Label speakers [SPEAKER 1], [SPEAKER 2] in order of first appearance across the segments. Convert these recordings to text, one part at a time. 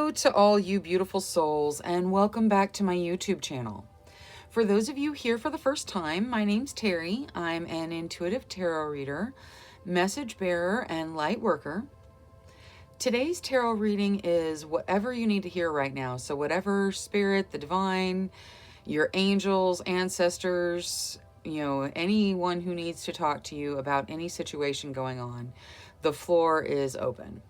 [SPEAKER 1] Hello to all you beautiful souls, and welcome back to my YouTube channel. For those of you here for the first time, my name's Cheri. I'm an intuitive tarot reader, message bearer, and light worker. Today's tarot reading is whatever you need to hear right now. So whatever spirit, the divine, your angels, ancestors, anyone who needs to talk to you about any situation going on, the floor is open.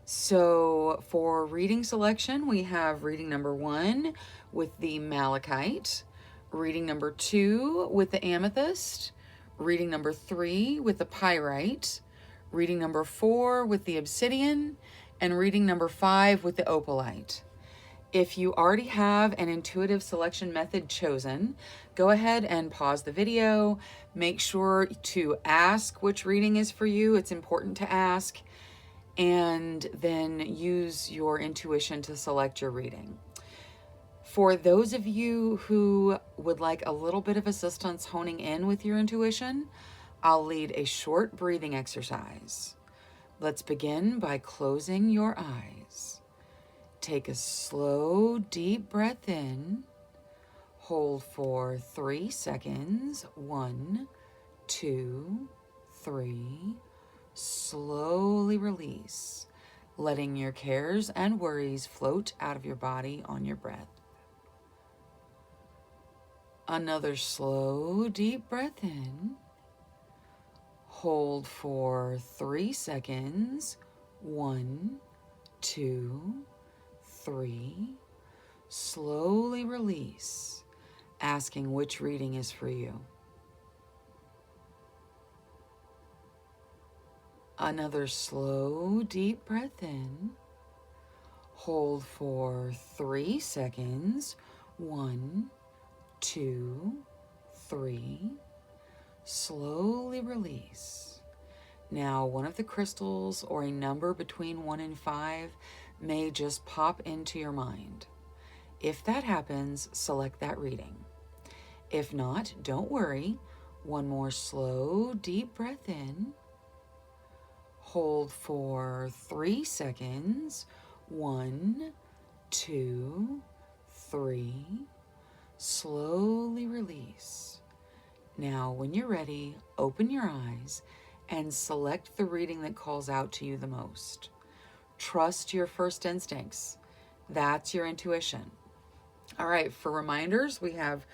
[SPEAKER 1] So for reading selection, we have reading number 1 with the malachite, reading number 2 with the amethyst, reading number 3 with the pyrite, reading number 4 with the obsidian, and reading number 5 with the opalite. If you already have an intuitive selection method chosen, go ahead and pause the video. Make sure to ask which reading is for you. It's important to ask. And then use your intuition to select your reading. For those of you who would like a little bit of assistance honing in with your intuition, I'll lead a short breathing exercise. Let's begin by closing your eyes. Take a slow, deep breath in. Hold for 3 seconds. 1, 2, 3. Slowly release, letting your cares and worries float out of your body on your breath. Another slow, deep breath in. Hold for 3 seconds. 1, 2, 3. Slowly release, asking which reading is for you. Another slow, deep breath in. Hold for 3 seconds. 1, 2, 3. Slowly release. Now, one of the crystals or a number between 1 and 5 may just pop into your mind. If that happens, select that reading. If not, don't worry. One more slow, deep breath in. Hold for 3 seconds. 1, 2, 3. Slowly release. Now, when you're ready, open your eyes and select the reading that calls out to you the most. Trust your first instincts. That's your intuition. All right, for reminders, we have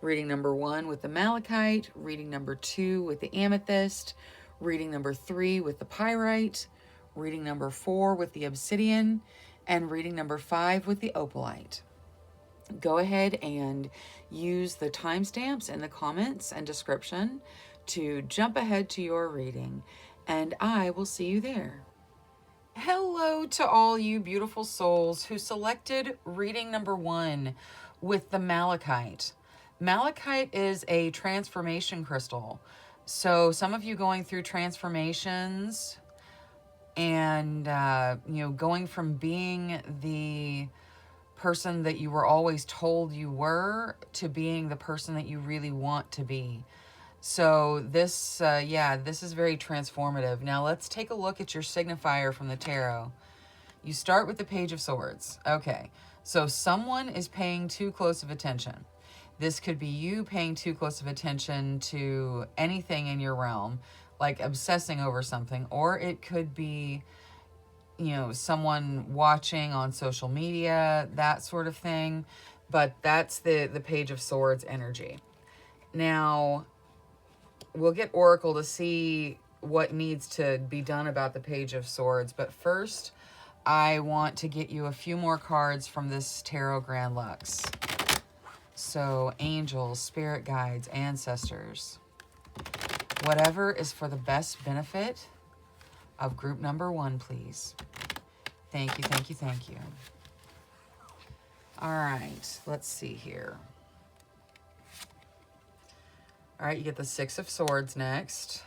[SPEAKER 1] reading number 1 with the malachite, reading number 2 with the amethyst, reading number 3 with the pyrite, reading number 4 with the obsidian, and reading number 5 with the opalite. Go ahead and use the timestamps in the comments and description to jump ahead to your reading, and I will see you there. Hello to all you beautiful souls who selected reading number 1 with the malachite. Malachite is a transformation crystal. So some of you going through transformations and, going from being the person that you were always told you were to being the person that you really want to be. So this, this is very transformative. Now let's take a look at your signifier from the tarot. You start with the Page of Swords. Okay, so someone is paying too close of attention. This could be you paying too close of attention to anything in your realm, like obsessing over something, or it could be, someone watching on social media, that sort of thing. But that's the Page of Swords energy. Now, we'll get Oracle to see what needs to be done about the Page of Swords. But first, I want to get you a few more cards from this Tarot Grand Lux. So, angels, spirit guides, ancestors, whatever is for the best benefit of group number 1, please. Thank you, thank you, thank you. All right, let's see here. All right, you get the 6 of Swords next.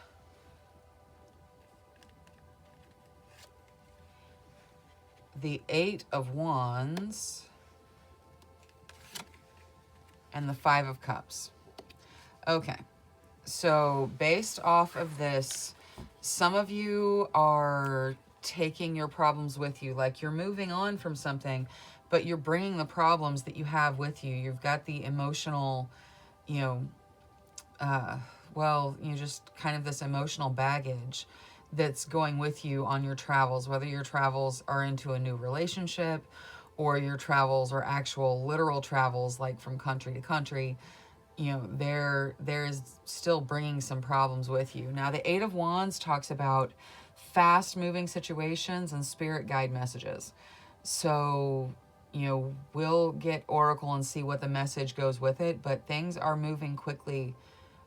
[SPEAKER 1] The 8 of Wands. And the 5 of Cups. Okay, so based off of this, some of you are taking your problems with you. Like you're moving on from something, but you're bringing the problems that you have with you. You've got the emotional, you know, just kind of this emotional baggage that's going with you on your travels, whether your travels are into a new relationship or your travels are actual literal travels, like from country to country. You know, there's still bringing some problems with you. Now, the Eight of Wands talks about fast-moving situations and spirit guide messages. So, you know, we'll get Oracle and see what the message goes with it, but things are moving quickly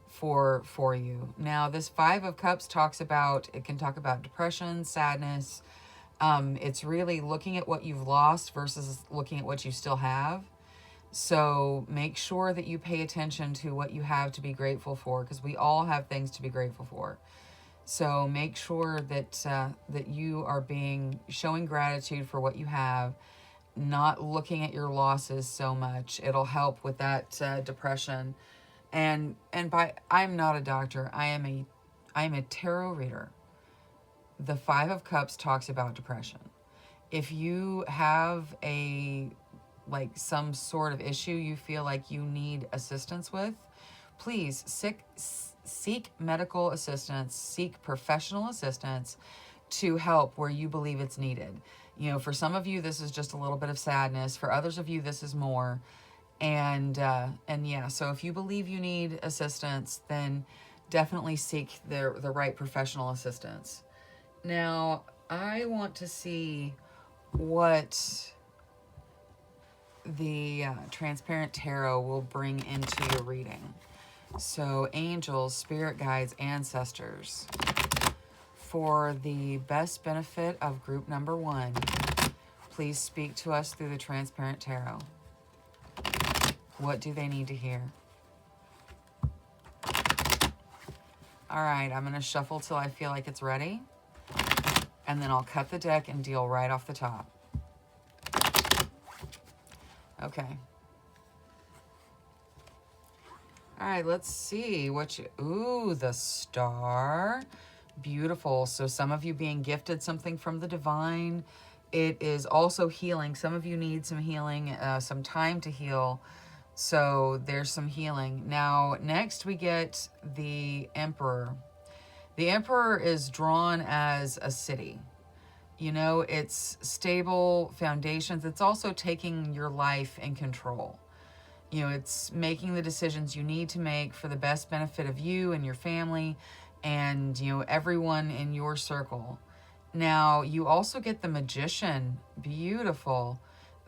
[SPEAKER 1] for you. Now, this Five of Cups it can talk about depression, sadness. It's really looking at what you've lost versus looking at what you still have. So make sure that you pay attention to what you have to be grateful for, because we all have things to be grateful for. So make sure that that you are showing gratitude for what you have, not looking at your losses so much. It'll help with that depression. And I'm not a doctor. I am a tarot reader. The Five of Cups talks about depression. If you have some sort of issue you feel like you need assistance with, please seek medical assistance, seek professional assistance to help where you believe it's needed. You know, for some of you, this is just a little bit of sadness. For others of you, this is more. And yeah, so if you believe you need assistance, then definitely seek the right professional assistance. Now, I want to see what the Transparent Tarot will bring into your reading. So, angels, spirit guides, ancestors, for the best benefit of group number 1, please speak to us through the Transparent Tarot. What do they need to hear? All right, I'm going to shuffle till I feel like it's ready, and then I'll cut the deck and deal right off the top. Okay. All right, let's see ooh, the Star. Beautiful. So some of you being gifted something from the divine. It is also healing. Some of you need some healing, some time to heal. So there's some healing. Now, next we get the Emperor. The Emperor is drawn as a city. You know, it's stable foundations. It's also taking your life in control. You know, it's making the decisions you need to make for the best benefit of you and your family and, you know, everyone in your circle. Now, you also get the Magician. Beautiful.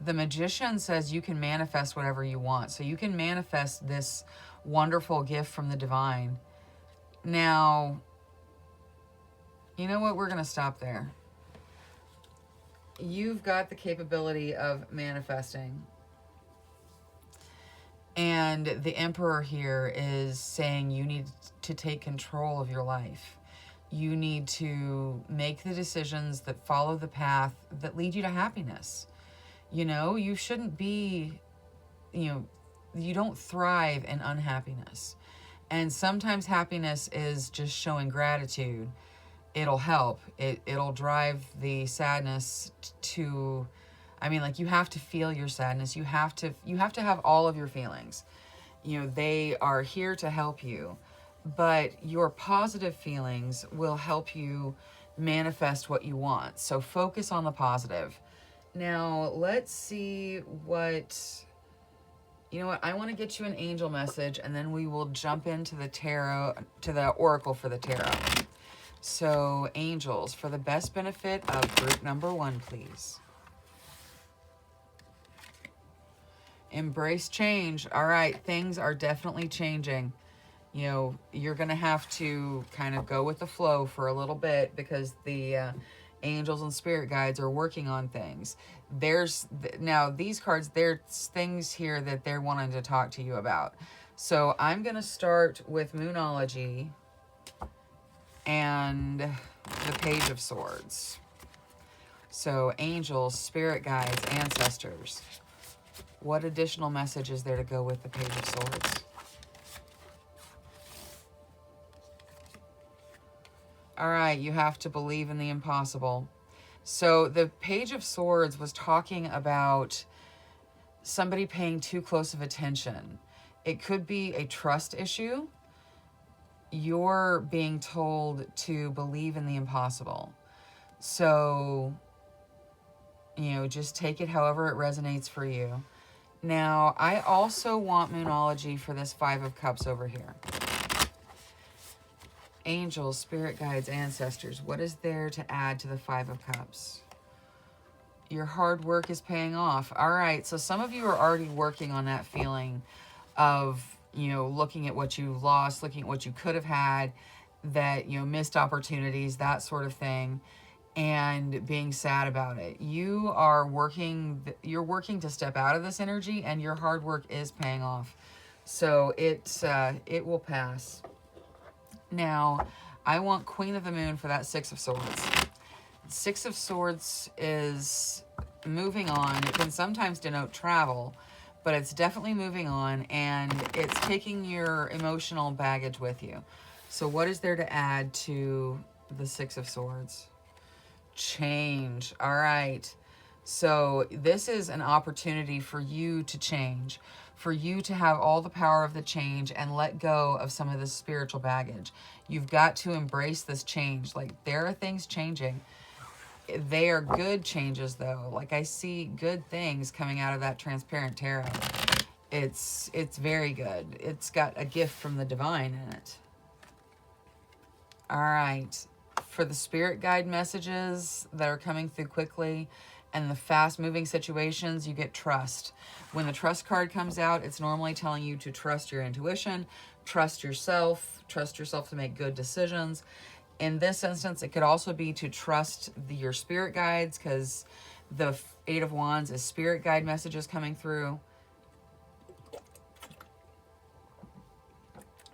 [SPEAKER 1] The Magician says you can manifest whatever you want. So you can manifest this wonderful gift from the divine. Now, you know what? We're going to stop there. You've got the capability of manifesting. And the Emperor here is saying you need to take control of your life. You need to make the decisions that follow the path that lead you to happiness. You know, you shouldn't be, you don't thrive in unhappiness. And sometimes happiness is just showing gratitude. It'll help. It'll drive the sadness to... you have to feel your sadness. You have to have all of your feelings. You know, they are here to help you. But your positive feelings will help you manifest what you want. So focus on the positive. Now, let's see what... You know what? I want to get you an angel message, and then we will jump into the tarot, to the oracle for the tarot. So, angels, for the best benefit of group number 1, please. Embrace change. All right, things are definitely changing. You know, you're going to have to kind of go with the flow for a little bit because the angels and spirit guides are working on things. Now, these cards, there's things here that they're wanting to talk to you about. So I'm going to start with Moonology and the Page of Swords. So angels, spirit guides, ancestors. What additional message is there to go with the Page of Swords? All right, you have to believe in the impossible. So the Page of Swords was talking about somebody paying too close of attention. It could be a trust issue. You're being told to believe in the impossible. So, just take it however it resonates for you. Now, I also want Moonology for this Five of Cups over here. Angels, spirit guides, ancestors. What is there to add to the Five of Cups? Your hard work is paying off. All right, so some of you are already working on that feeling of, looking at what you lost, looking at what you could have had, that, missed opportunities, that sort of thing, and being sad about it. You're working to step out of this energy, and your hard work is paying off. So it will pass. Now, I want Queen of the Moon for that Six of Swords. Six of Swords is moving on. It can sometimes denote travel, but it's definitely moving on, and it's taking your emotional baggage with you. So what is there to add to the Six of Swords? Change. All right. So this is an opportunity for you to change, for you to have all the power of the change and let go of some of this spiritual baggage. You've got to embrace this change. Like, there are things changing. They are good changes, though. Like, I see good things coming out of that Transparent Tarot. It's very good. It's got a gift from the divine in it. All right. For the spirit guide messages that are coming through quickly and the fast-moving situations, you get trust. When the trust card comes out, it's normally telling you to trust your intuition, trust yourself to make good decisions. In this instance, it could also be to trust your spirit guides, because the Eight of Wands is spirit guide messages coming through.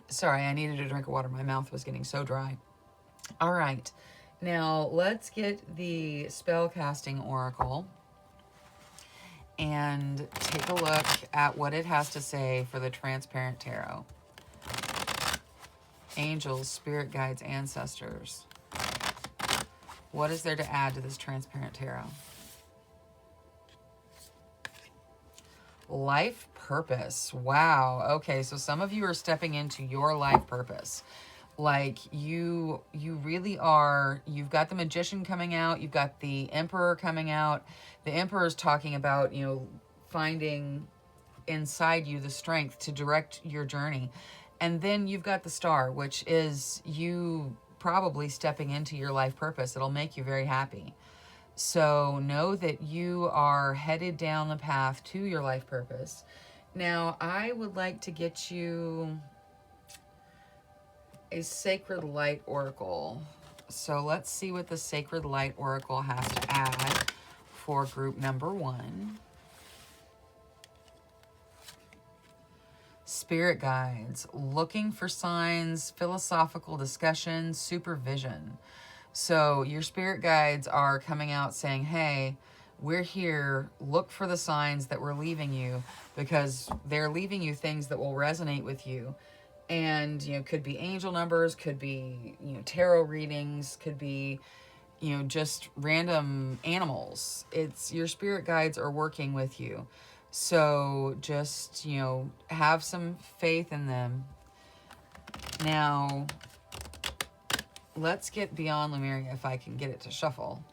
[SPEAKER 1] Sorry, I needed a drink of water. My mouth was getting so dry. All right. Now, let's get the Spellcasting Oracle and take a look at what it has to say for the Transparent Tarot. Angels, spirit guides, ancestors. What is there to add to this Transparent Tarot? Life purpose. Wow. Okay, so some of you are stepping into your life purpose. Like, you really are. You've got the Magician coming out. You've got the Emperor coming out. The Emperor is talking about, finding inside you the strength to direct your journey. And then you've got the Star, which is you probably stepping into your life purpose. It'll make you very happy. So know that you are headed down the path to your life purpose. Now, I would like to get you a Sacred Light Oracle. So let's see what the Sacred Light Oracle has to add for group number 1. Spirit guides, looking for signs, philosophical discussion, supervision. So your spirit guides are coming out saying, hey, we're here. Look for the signs that we're leaving you, because they're leaving you things that will resonate with you. And, could be angel numbers, could be, tarot readings, could be, just random animals. It's your spirit guides are working with you. So just, have some faith in them. Now, let's get Beyond Lemuria, if I can get it to shuffle.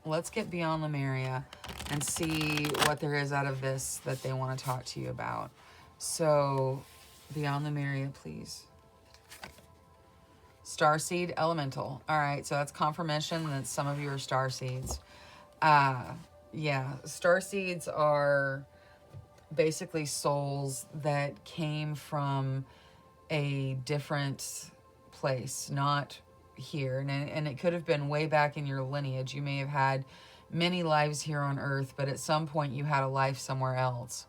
[SPEAKER 1] Let's get Beyond Lemuria and see what there is out of this that they want to talk to you about. So, Beyond Lemuria, please. Starseed Elemental. All right, so that's confirmation that some of you are starseeds. Yeah, starseeds are basically souls that came from a different place, not here. And it could have been way back in your lineage. You may have had many lives here on Earth, but at some point you had a life somewhere else.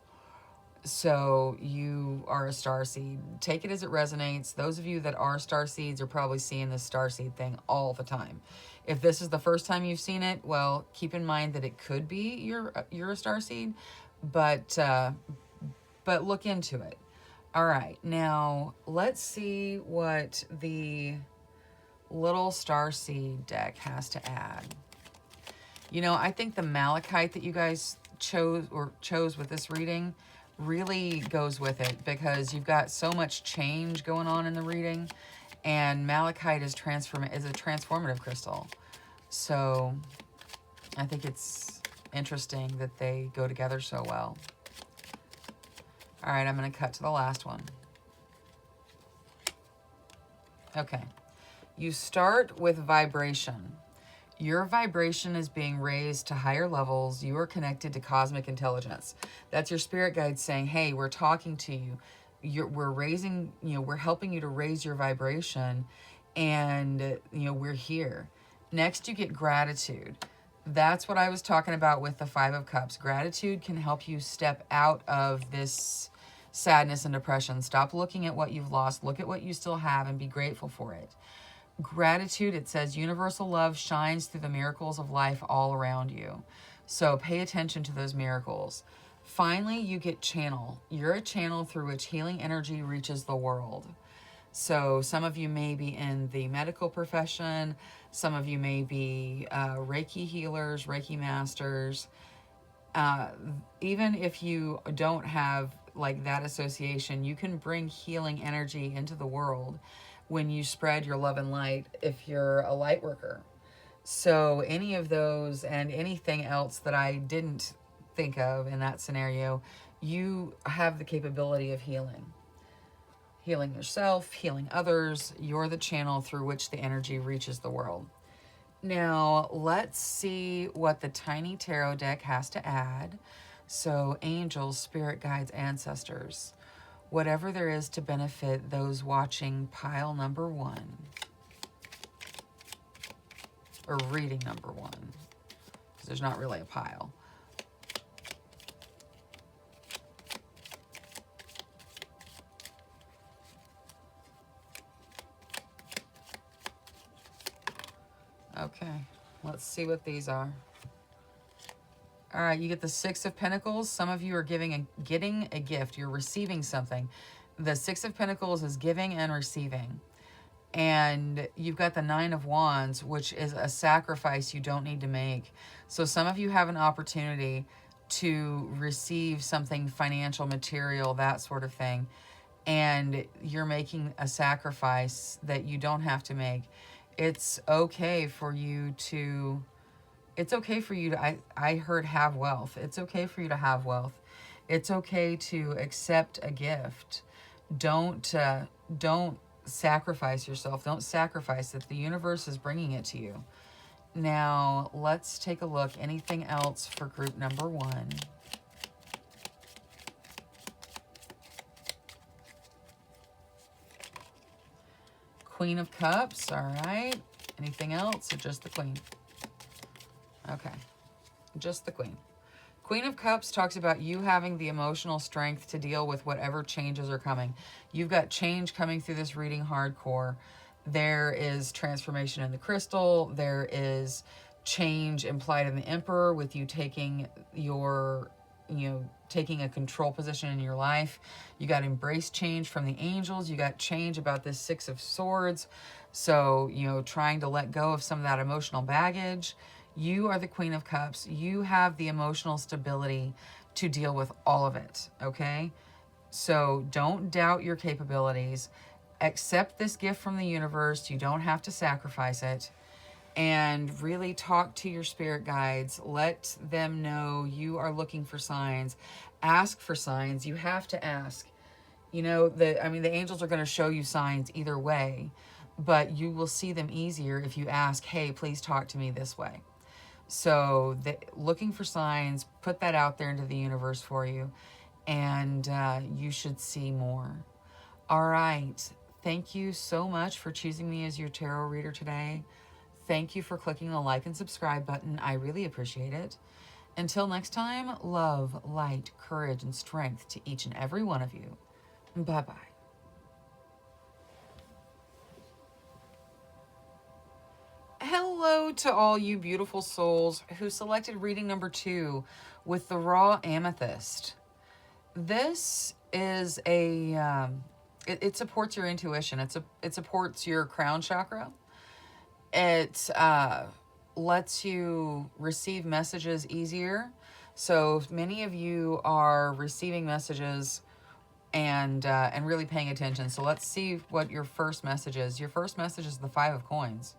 [SPEAKER 1] So you are a starseed. Take it as it resonates. Those of you that are starseeds are probably seeing this starseed thing all the time. If this is the first time you've seen it, well, keep in mind that it could be you're a starseed, but look into it. All right, now let's see what the little starseed deck has to add? You know, I think the malachite that you guys chose with this reading really goes with it, because you've got so much change going on in the reading, and malachite is a transformative crystal. So I think it's interesting that they go together so well. All right, I'm going to cut to the last one. Okay. You start with vibration. Your vibration is being raised to higher levels. You are connected to cosmic intelligence. That's your spirit guide saying, hey, we're talking to you. We're raising, we're helping you to raise your vibration, and, we're here. Next, you get gratitude. That's what I was talking about with the Five of Cups. Gratitude can help you step out of this sadness and depression. Stop looking at what you've lost. Look at what you still have and be grateful for it. Gratitude, it says, universal love shines through the miracles of life all around you. So pay attention to those miracles. Finally, you get channel. You're a channel through which healing energy reaches the world. So some of you may be in the medical profession. Some of you may be Reiki healers, Reiki masters. Even if you don't have like that association, you can bring healing energy into the world when you spread your love and light if you're a light worker. So any of those and anything else that I didn't think of in that scenario, you have the capability of healing. Healing yourself, healing others. You're the channel through which the energy reaches the world. Now, let's see what the tiny tarot deck has to add. So, angels, spirit guides, ancestors, whatever there is to benefit those watching pile number 1. Or reading number 1. Because there's not really a pile. Okay, let's see what these are. All right, you get the Six of Pentacles. Some of you are getting a gift. You're receiving something. The Six of Pentacles is giving and receiving. And you've got the Nine of Wands, which is a sacrifice you don't need to make. So some of you have an opportunity to receive something financial, material, that sort of thing. And you're making a sacrifice that you don't have to make. It's okay for you to... I heard have wealth. It's okay for you to have wealth. It's okay to accept a gift. Don't sacrifice yourself. Don't sacrifice it. The universe is bringing it to you. Now, let's take a look. Anything else for group number 1? Queen of Cups. All right. Anything else or just the Queen? Okay, just the Queen. Queen of Cups talks about you having the emotional strength to deal with whatever changes are coming. You've got change coming through this reading hardcore. There is transformation in the crystal. There is change implied in the Emperor with you taking your, taking a control position in your life. You got embrace change from the angels. You got change about this Six of Swords. So, trying to let go of some of that emotional baggage. You are the Queen of Cups. You have the emotional stability to deal with all of it, okay? So don't doubt your capabilities. Accept this gift from the universe. You don't have to sacrifice it. And really talk to your spirit guides. Let them know you are looking for signs. Ask for signs. You have to ask. The angels are going to show you signs either way, but you will see them easier if you ask, hey, please talk to me this way. So looking for signs, put that out there into the universe for you, and you should see more. All right. Thank you so much for choosing me as your tarot reader today. Thank you for clicking the like and subscribe button. I really appreciate it. Until next time, love, light, courage, and strength to each and every one of you. Bye-bye. Hello to all you beautiful souls who selected reading number 2 with the raw amethyst. This is it supports your intuition. It supports your crown chakra. It lets you receive messages easier. So many of you are receiving messages and really paying attention. So let's see what your first message is. Your first message is the 5 of Coins.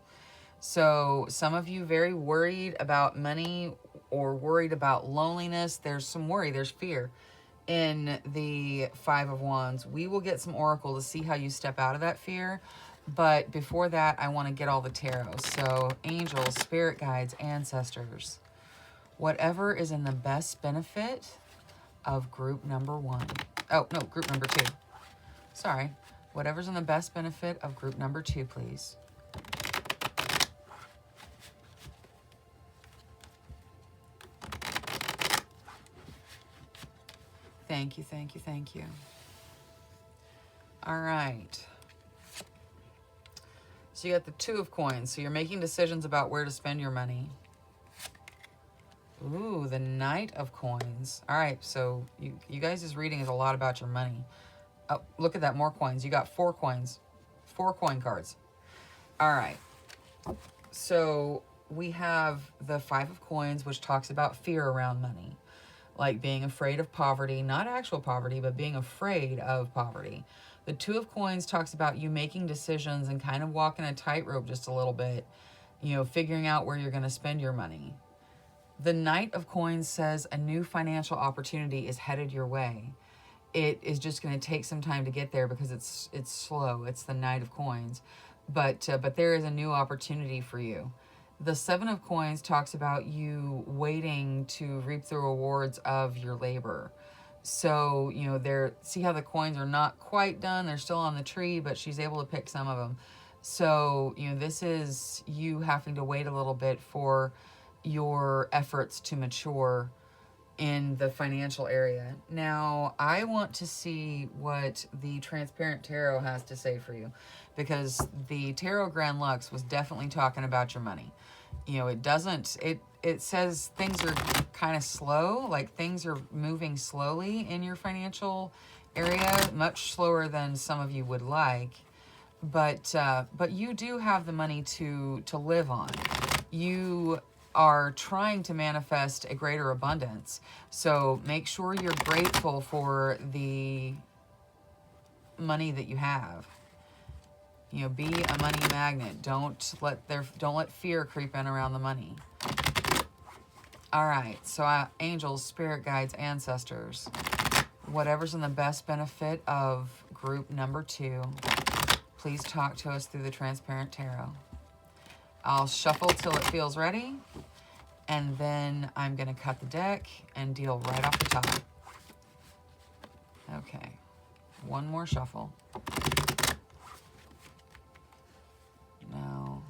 [SPEAKER 1] So some of you very worried about money or worried about loneliness. There's some worry, there's fear in the 5 of Wands. We will get some oracle to see how you step out of that fear. But before that, I want to get all the tarot. So angels, spirit guides, ancestors, whatever is in the best benefit of group number 1. Oh, no, group number 2. Sorry. Whatever's in the best benefit of group number 2, please. Thank you, thank you, thank you. All right. So you got the 2 of Coins. So you're making decisions about where to spend your money. Ooh, the Knight of Coins. All right, so you guys' reading is a lot about your money. Oh, look at that, more coins. You got 4 coins. 4 coin cards. All right. So we have the 5 of Coins, which talks about fear around money. Like being afraid of poverty, not actual poverty, but being afraid of poverty. The 2 of Coins talks about you making decisions and kind of walking a tightrope just a little bit, you know, figuring out where you're going to spend your money. The Knight of Coins says a new financial opportunity is headed your way. It is just going to take some time to get there because it's slow. It's the Knight of Coins. But there is a new opportunity for you. The 7 of Coins talks about you waiting to reap the rewards of your labor. So, you know, see how the coins are not quite done. They're still on the tree, but she's able to pick some of them. So, you know, this is you having to wait a little bit for your efforts to mature in the financial area. Now, I want to see what the Transparent Tarot has to say for you, because the Tarot Grand Lux was definitely talking about your money. You know, it says things are kind of slow, like things are moving slowly in your financial area, much slower than some of you would like. But you do have the money to live on. You are trying to manifest a greater abundance. So make sure you're grateful for the money that you have. You know, be a money magnet. Don't let fear creep in around the money. All right. So angels, spirit guides, ancestors, whatever's in the best benefit of group number 2, please talk to us through the Transparent Tarot. I'll shuffle till it feels ready, and then I'm going to cut the deck and deal right off the top. Okay, one more shuffle. Now,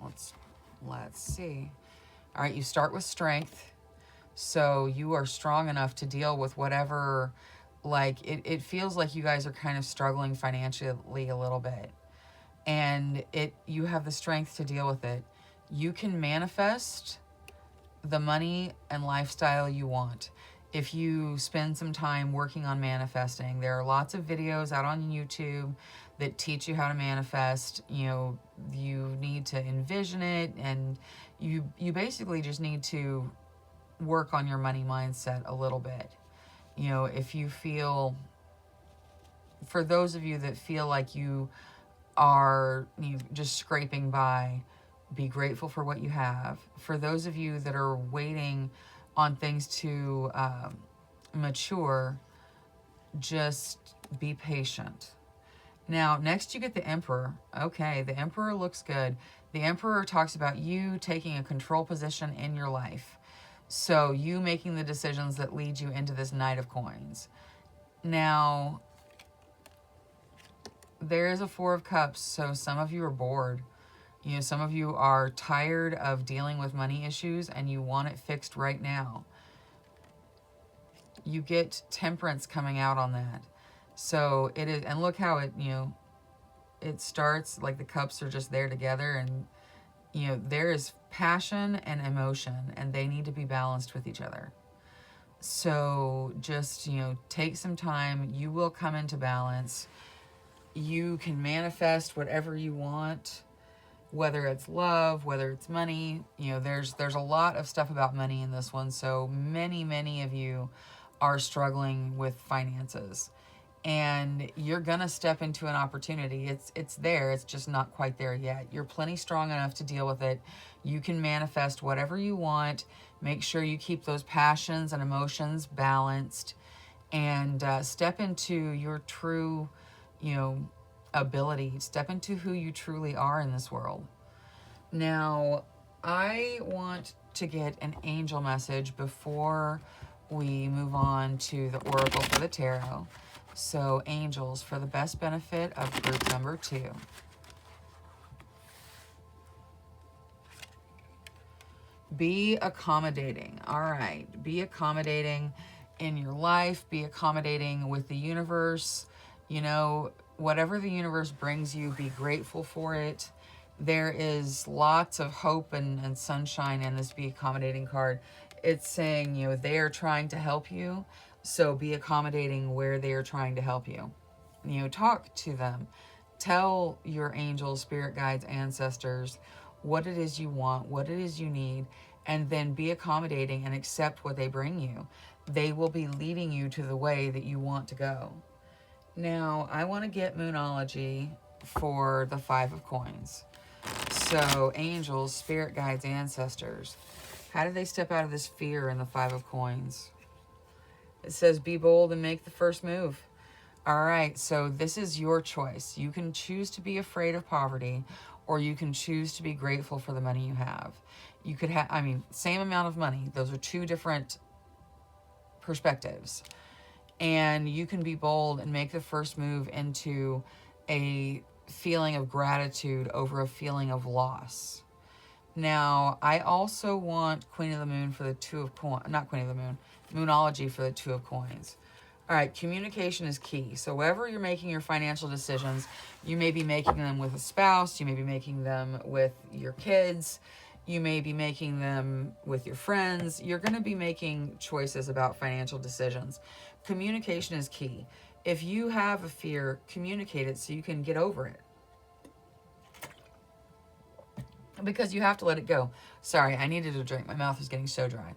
[SPEAKER 1] let's see. All right, you start with strength. So you are strong enough to deal with whatever, like, it feels like you guys are kind of struggling financially a little bit. And you have the strength to deal with it. You can manifest the money and lifestyle you want if you spend some time working on manifesting. There are lots of videos out on YouTube that teach you how to manifest. You know, you need to envision it, and you basically just need to work on your money mindset a little bit. You know, if you feel, for those of you that feel like you are just scraping by, be grateful for what you have. For those of you that are waiting on things to mature, just be patient. Now, next you get the Emperor. Okay, the Emperor looks good. The Emperor talks about you taking a control position in your life. So you making the decisions that lead you into this Knight of Coins. Now, there is a 4 of Cups, so some of you are bored. You know, some of you are tired of dealing with money issues and you want it fixed right now. You get Temperance coming out on that. So it is, and look how it, you know, it starts like the cups are just there together, and, you know, there is passion and emotion, and they need to be balanced with each other. So just, you know, take some time. You will come into balance. You can manifest whatever you want. whether it's love, whether it's money. You know, there's a lot of stuff about money in this one. So many of you are struggling with finances, and you're gonna step into an opportunity. It's there, it's just not quite there yet. You're plenty strong enough to deal with it. You can manifest whatever you want. Make sure you keep those passions and emotions balanced, and step into your true, you know, ability. Step into who you truly are in this world. Now, I want to get an angel message before we move on to the oracle for the tarot. So, angels, for the best benefit of group number 2. Be accommodating. All right. Be accommodating in your life. Be accommodating with the universe. You know, whatever the universe brings you, be grateful for it. There is lots of hope and sunshine in this be accommodating card. It's saying, you know, they are trying to help you. So be accommodating where they are trying to help you. You know, talk to them. Tell your angels, spirit guides, ancestors what it is you want, what it is you need, and then be accommodating and accept what they bring you. They will be leading you to the way that you want to go. Now, I want to get Moonology for the 5 of Coins. So, angels, spirit guides, ancestors, how do they step out of this fear in the 5 of Coins? It says, be bold and make the first move. All right, so this is your choice. You can choose to be afraid of poverty, or you can choose to be grateful for the money you have. You could have, I mean, same amount of money. Those are 2 different perspectives. And you can be bold and make the first move into a feeling of gratitude over a feeling of loss. Now, I also want Queen of the Moon for the 2 of Coins, not Queen of the Moon, Moonology for the 2 of Coins. All right, communication is key. So wherever you're making your financial decisions, you may be making them with a spouse, you may be making them with your kids, you may be making them with your friends. You're going to be making choices about financial decisions. Communication is key. If you have a fear, communicate it so you can get over it. Because you have to let it go. Sorry, I needed a drink. My mouth is getting so dry.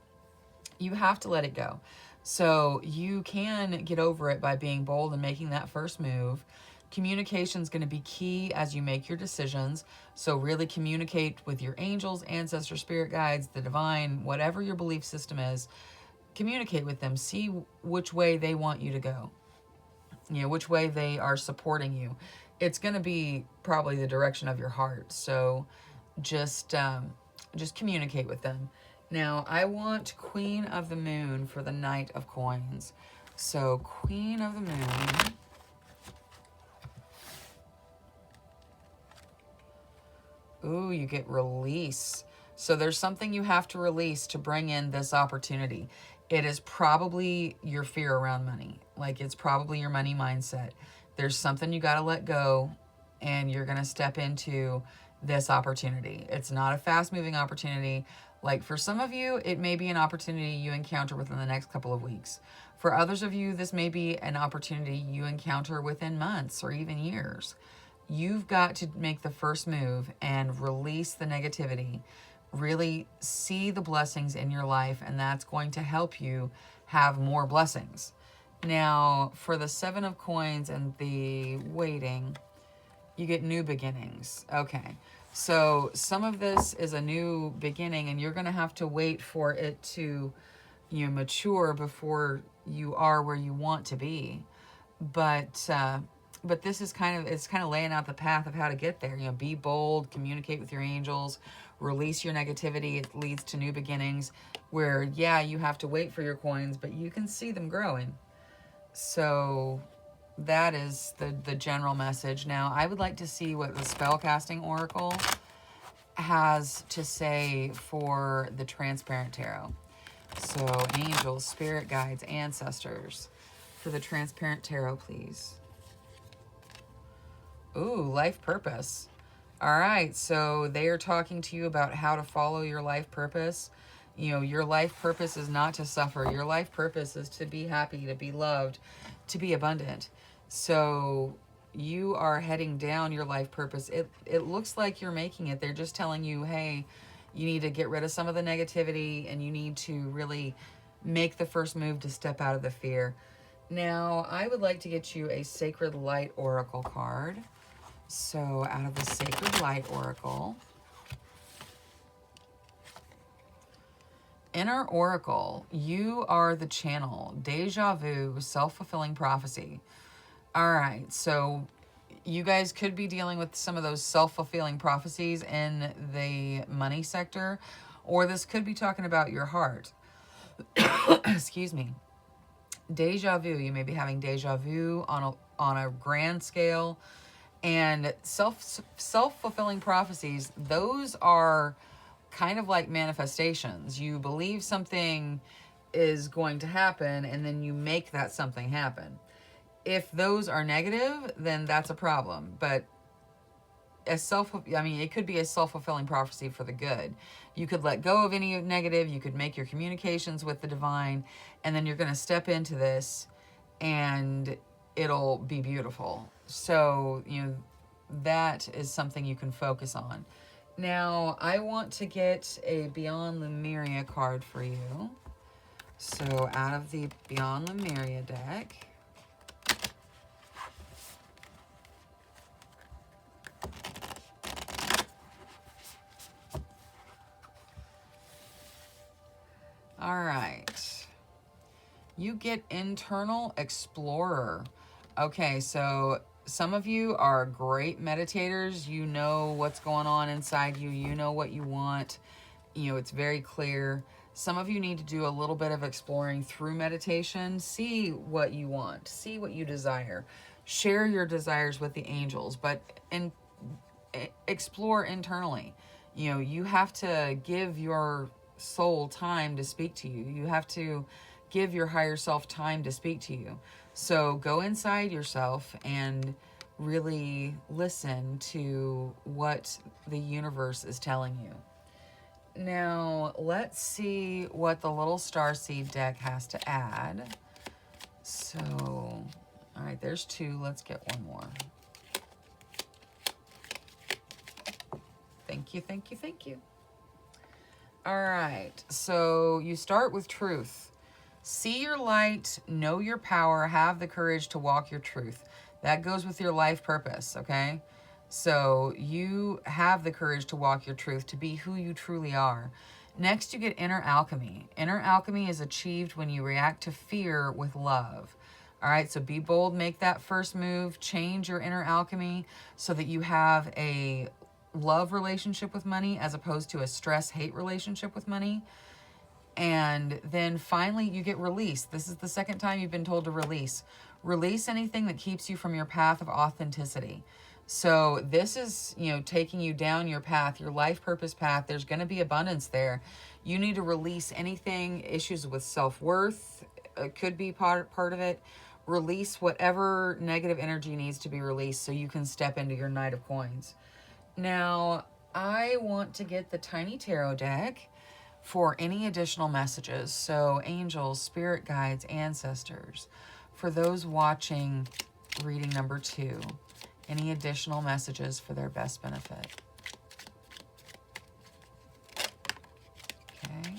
[SPEAKER 1] You have to let it go. So you can get over it by being bold and making that first move. Communication is going to be key as you make your decisions. So really communicate with your angels, ancestors, spirit guides, the divine, whatever your belief system is. Communicate with them. See which way they want you to go. You know, which way they are supporting you. It's going to be probably the direction of your heart. So just communicate with them. Now, I want Queen of the Moon for the Knight of Coins. So, Queen of the Moon. Ooh, you get release. So there's something you have to release to bring in this opportunity. It is probably your fear around money. Like, it's probably your money mindset. There's something you got to let go, and you're going to step into this opportunity. It's not a fast-moving opportunity. Like, for some of you, it may be an opportunity you encounter within the next couple of weeks. For others of you, this may be an opportunity you encounter within months or even years. You've got to make the first move and release the negativity. Really see the blessings in your life, and that's going to help you have more blessings. Now, for the 7 of Coins and the waiting, you get new beginnings. Okay. So some of this is a new beginning, and you're going to have to wait for it to, you know, mature before you are where you want to be. But this is kind of laying out the path of how to get there. You know, be bold, communicate with your angels, release your negativity. It leads to new beginnings where, yeah, you have to wait for your coins, but you can see them growing. So that is the general message. Now, I would like to see what the Spellcasting Oracle has to say for the Transparent Tarot. So, angels, spirit guides, ancestors, for the Transparent Tarot, please. Ooh, life purpose. All right, so they are talking to you about how to follow your life purpose. You know, your life purpose is not to suffer. Your life purpose is to be happy, to be loved, to be abundant. So you are heading down your life purpose. It looks like you're making it. They're just telling you, hey, you need to get rid of some of the negativity and you need to really make the first move to step out of the fear. Now, I would like to get you a Sacred Light Oracle card. So, out of the Sacred Light Oracle, Inner Oracle, you are the channel. Deja vu, self-fulfilling prophecy. All right, so you guys could be dealing with some of those self-fulfilling prophecies in the money sector, or this could be talking about your heart. Excuse me. Deja vu, you may be having deja vu on a grand scale. And self-fulfilling prophecies, those are kind of like manifestations. You believe something is going to happen and then you make that something happen. If those are negative, then that's a problem. But it could be a self-fulfilling prophecy for the good. You could let go of any negative, you could make your communications with the divine, and then you're going to step into this and it'll be beautiful. So, that is something you can focus on. Now, I want to get a Beyond Lemuria card for you. So, out of the Beyond Lemuria deck, all right. You get Internal Explorer. Okay, so some of you are great meditators. You know what's going on inside you. You know what you want. It's very clear. Some of you need to do a little bit of exploring through meditation. See what you want. See what you desire. Share your desires with the angels, but explore internally. You have to give your soul time to speak to you. You have to give your higher self time to speak to you. So go inside yourself and really listen to what the universe is telling you. Now, let's see what the little starseed deck has to add. So, all right, there's 2. Let's get one more. Thank you, thank you, thank you. All right, so you start with truth. See your light, know your power, have the courage to walk your truth. That goes with your life purpose, okay? So you have the courage to walk your truth, to be who you truly are. Next, you get Inner Alchemy. Inner Alchemy is achieved when you react to fear with love. All right, so be bold, make that first move, change your inner alchemy so that you have a love relationship with money as opposed to a stress-hate relationship with money. And then finally, you get release. This is the second time you've been told to release. Release anything that keeps you from your path of authenticity. So this is, taking you down your path, your life purpose path. There's going to be abundance there. You need to release anything, issues with self-worth, could be part of it. Release whatever negative energy needs to be released so you can step into your Knight of Coins. Now, I want to get the Tiny Tarot deck for any additional messages. So angels, spirit guides, ancestors. For those watching reading number 2, any additional messages for their best benefit. Okay.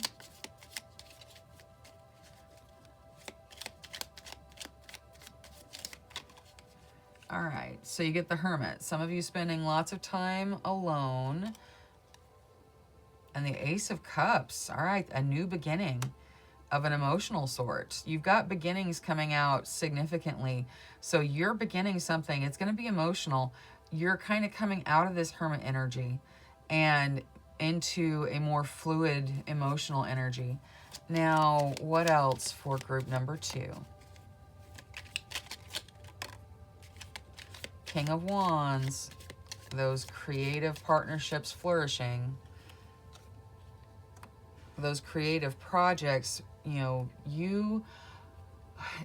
[SPEAKER 1] All right, so you get the Hermit. Some of you spending lots of time alone. And the Ace of Cups. All right, a new beginning of an emotional sort. You've got beginnings coming out significantly. So you're beginning something. It's going to be emotional. You're kind of coming out of this Hermit energy and into a more fluid emotional energy. Now, what else for group number 2? King of Wands. Those creative partnerships flourishing. Those creative projects,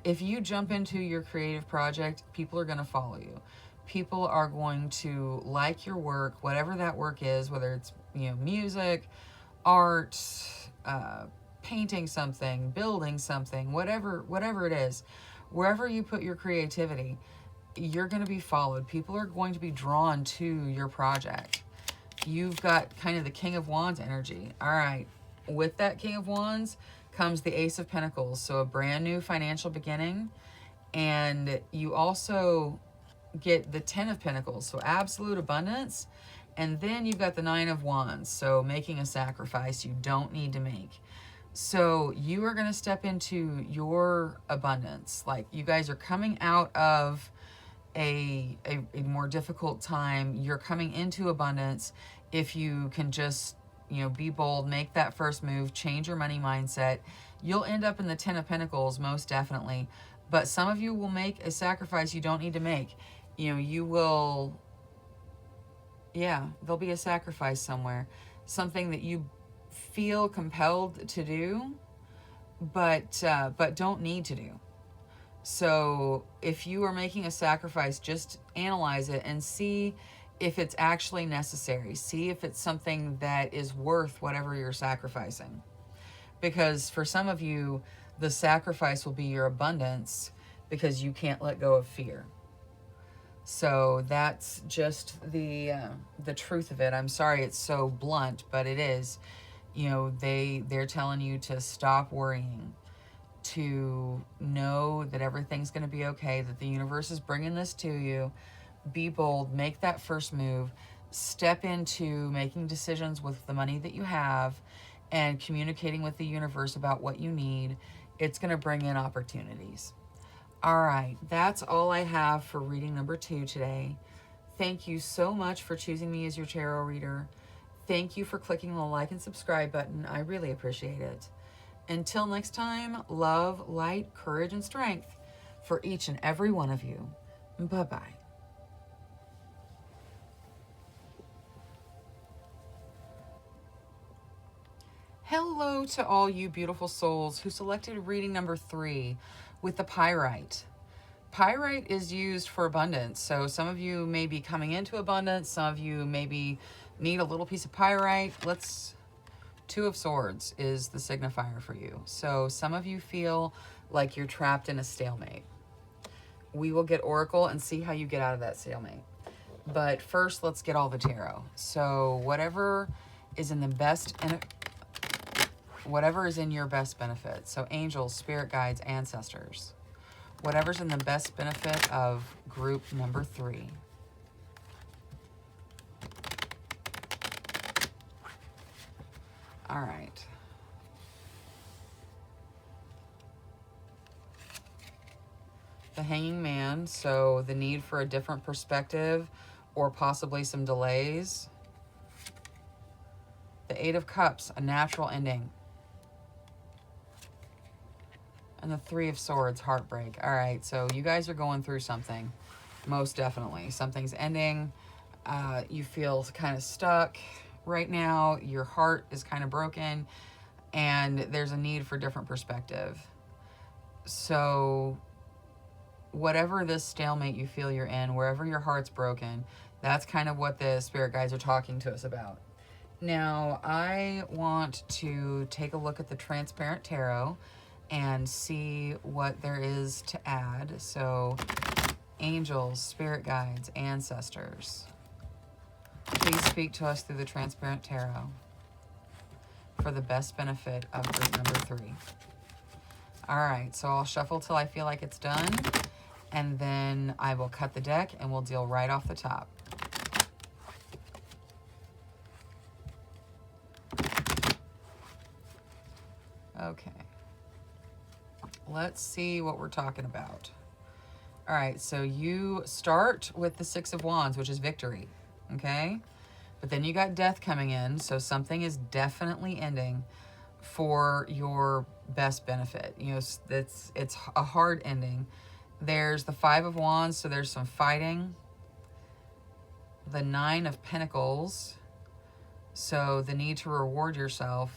[SPEAKER 1] if you jump into your creative project, people are going to follow you. People are going to like your work, whatever that work is, whether it's, music, art, painting something, building something, whatever it is, wherever you put your creativity, you're going to be followed. People are going to be drawn to your project. You've got kind of the King of Wands energy. All right. With that King of Wands comes the Ace of Pentacles. So a brand new financial beginning. And you also get the 10 of Pentacles. So absolute abundance. And then you've got the 9 of Wands. So making a sacrifice you don't need to make. So you are going to step into your abundance. Like, you guys are coming out of a more difficult time. You're coming into abundance if you can just, you know, be bold, make that first move, change your money mindset. You'll end up in the 10 of Pentacles, most definitely. But some of you will make a sacrifice you don't need to make. You know, you will, yeah, there'll be a sacrifice somewhere. Something that you feel compelled to do, but don't need to do. So if you are making a sacrifice, just analyze it and see if it's actually necessary. See if it's something that is worth whatever you're sacrificing. Because for some of you, the sacrifice will be your abundance because you can't let go of fear. So that's just the truth of it. I'm sorry it's so blunt, but it is. You know, they're telling you to stop worrying, to know that everything's going to be okay, that the universe is bringing this to you. Be bold, make that first move, step into making decisions with the money that you have and communicating with the universe about what you need. It's going to bring in opportunities. All right, that's all I have for reading number 2 today. Thank you so much for choosing me as your tarot reader. Thank you for clicking the like and subscribe button. I really appreciate it. Until next time, love, light, courage, and strength for each and every one of you. Bye-bye. Hello to all you beautiful souls who selected reading number 3 with the pyrite. Pyrite is used for abundance. So some of you may be coming into abundance. Some of you maybe need a little piece of pyrite. 2 of Swords is the signifier for you. So some of you feel like you're trapped in a stalemate. We will get Oracle and see how you get out of that stalemate. But first, let's get all the tarot. So whatever is in the best, whatever is in your best benefit. So angels, spirit guides, ancestors. Whatever's in the best benefit of group number 3. All right. The Hanging Man, so the need for a different perspective or possibly some delays. The 8 of Cups, a natural ending. And the 3 of Swords, heartbreak. All right, so you guys are going through something, most definitely. Something's ending. You feel kind of stuck right now. Your heart is kind of broken, and there's a need for different perspective. So whatever this stalemate you feel you're in, wherever your heart's broken, that's kind of what the spirit guides are talking to us about. Now, I want to take a look at the Transparent Tarot and see what there is to add. So, angels, spirit guides, ancestors, please speak to us through the Transparent Tarot for the best benefit of group number 3. All right, so I'll shuffle till I feel like it's done, and then I will cut the deck and we'll deal right off the top. Okay. Let's see what we're talking about. All right, so you start with the 6 of Wands, which is victory, okay? But then you got death coming in, so something is definitely ending for your best benefit. You know, it's a hard ending. There's the 5 of Wands, so there's some fighting. The 9 of Pentacles, so the need to reward yourself,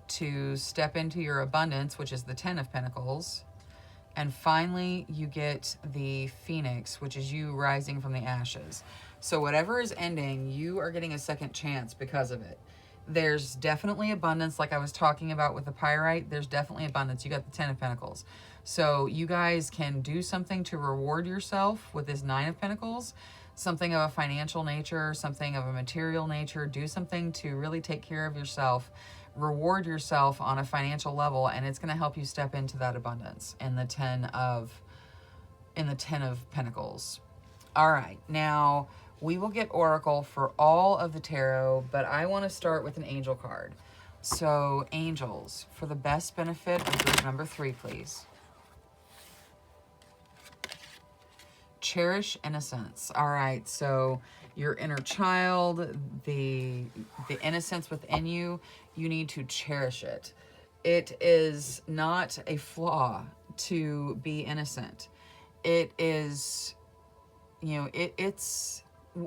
[SPEAKER 1] to step into your abundance, which is the 10 of Pentacles. And finally, you get the Phoenix, which is you rising from the ashes. So whatever is ending, you are getting a second chance because of it. There's definitely abundance, like I was talking about with the pyrite. There's definitely abundance. You got the 10 of Pentacles. So you guys can do something to reward yourself with this Nine of Pentacles, something of a financial nature, something of a material nature. Do something to really take care of yourself, reward yourself on a financial level, and it's going to help you step into that abundance in the Ten of Pentacles. All right, now we will get Oracle for all of the tarot, but I want to start with an angel card. So angels, for the best benefit of group number 3, please. Cherish innocence. All right, so your inner child, the innocence within you, you need to cherish it. It is not a flaw to be innocent. It is, you know, it's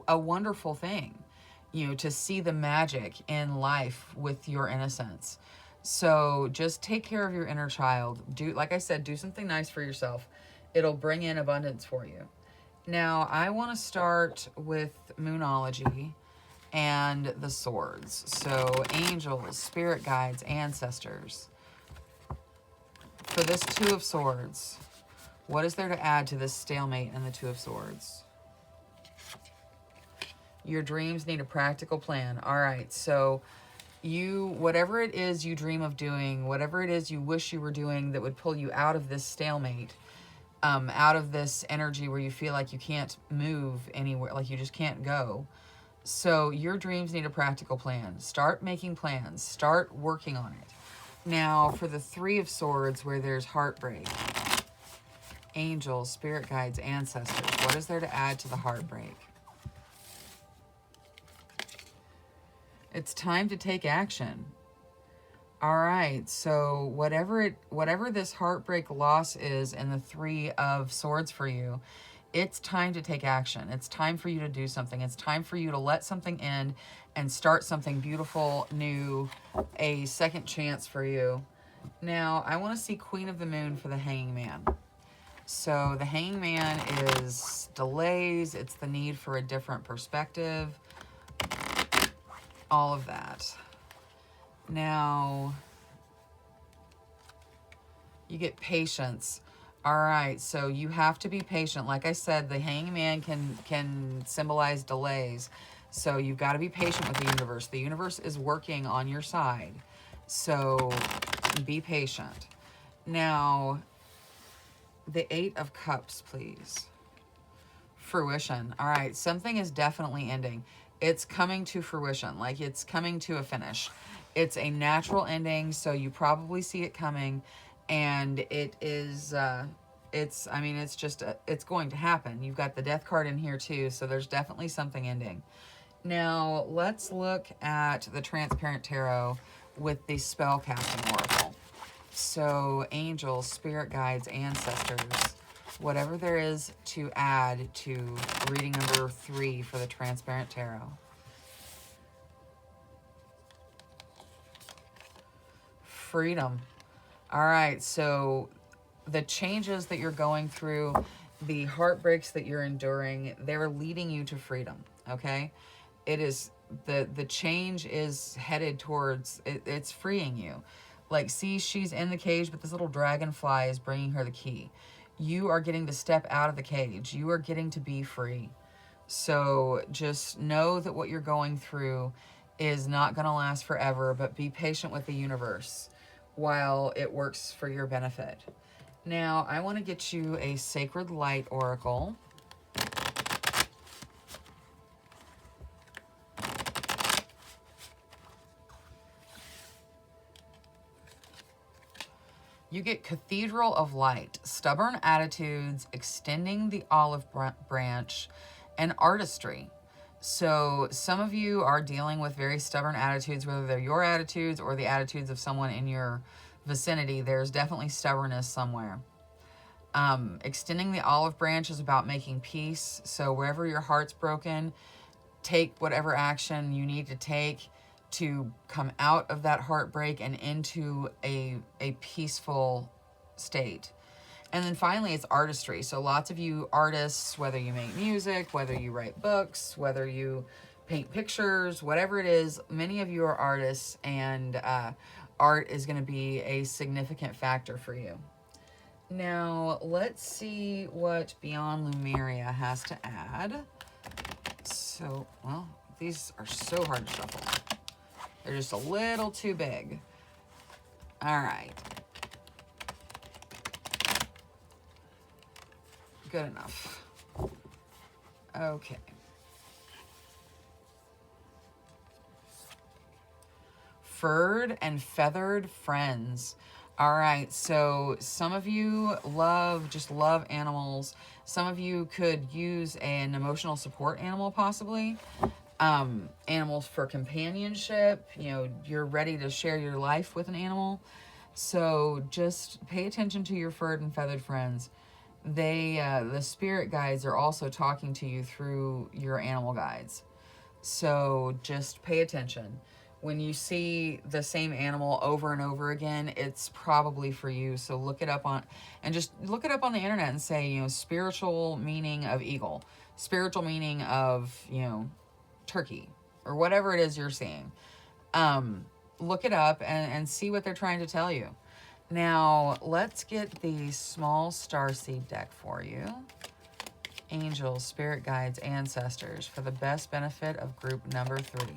[SPEAKER 1] a wonderful thing, you know, to see the magic in life with your innocence. So just take care of your inner child. Do, like I said, do something nice for yourself. It'll bring in abundance for you. Now, I want to start with Moonology and the swords. So angels, spirit guides, ancestors. For this Two of Swords, what is there to add to this stalemate in the Two of Swords? Your dreams need a practical plan. All right, so you, whatever it is you dream of doing, whatever it is you wish you were doing that would pull you out of this stalemate, out of this energy where you feel like you can't move anywhere, like you just can't go. So your dreams need a practical plan. Start making plans. Start working on it. Now, for the Three of Swords, where there's heartbreak, angels, spirit guides, ancestors, what is there to add to the heartbreak? It's time to take action. All right, so whatever this heartbreak loss is in the Three of Swords for you, it's time to take action. It's time for you to do something. It's time for you to let something end and start something beautiful, new, a second chance for you. Now, I want to see Queen of the Moon for the Hanging Man. So the Hanging Man is delays. It's the need for a different perspective. All of that. Now, you get patience. All right, so you have to be patient. Like I said, the Hanging Man can symbolize delays. So you've got to be patient with the universe. The universe is working on your side. So be patient. Now, the Eight of Cups, please. Fruition. All right, something is definitely ending. It's coming to fruition, like it's coming to a finish. It's a natural ending, so you probably see it coming, and it is, it's going to happen. You've got the Death card in here too, so there's definitely something ending. Now, let's look at the Transparent Tarot with the Spellcasting Oracle. So, angels, spirit guides, ancestors, whatever there is to add to reading number 3 for the Transparent Tarot. Freedom. All right, so the changes that you're going through, the heartbreaks that you're enduring, they're leading you to freedom, okay? It is, the change is headed towards, it's freeing you. Like, see, she's in the cage, but this little dragonfly is bringing her the key. You are getting to step out of the cage. You are getting to be free. So just know that what you're going through is not going to last forever, but be patient with the universe while it works for your benefit. Now, I want to get you a Sacred Light Oracle. You get Cathedral of Light, stubborn attitudes, extending the olive branch, and artistry. So some of you are dealing with very stubborn attitudes, whether they're your attitudes or the attitudes of someone in your vicinity. There's definitely stubbornness somewhere. Extending the olive branch is about making peace. So wherever your heart's broken, take whatever action you need to take to come out of that heartbreak and into a peaceful state. And then finally, it's artistry. So lots of you artists, whether you make music, whether you write books, whether you paint pictures, whatever it is, many of you are artists, and art is going to be a significant factor for you. Now, let's see what Beyond Lumeria has to add. So, well, these are so hard to shuffle. They're just a little too big. All right. Good enough. Okay. Furred and feathered friends. All right, so some of you just love animals. Some of you could use an emotional support animal, possibly. Animals for companionship. You know, you're ready to share your life with an animal. So just pay attention to your furred and feathered friends. The spirit guides are also talking to you through your animal guides. So just pay attention. When you see the same animal over and over again, it's probably for you. So look it up on the internet and say, you know, spiritual meaning of eagle, spiritual meaning of, you know, turkey, or whatever it is you're seeing. Look it up and see what they're trying to tell you. Now, let's get the small starseed deck for you. Angels, spirit guides, ancestors, for the best benefit of group number 3.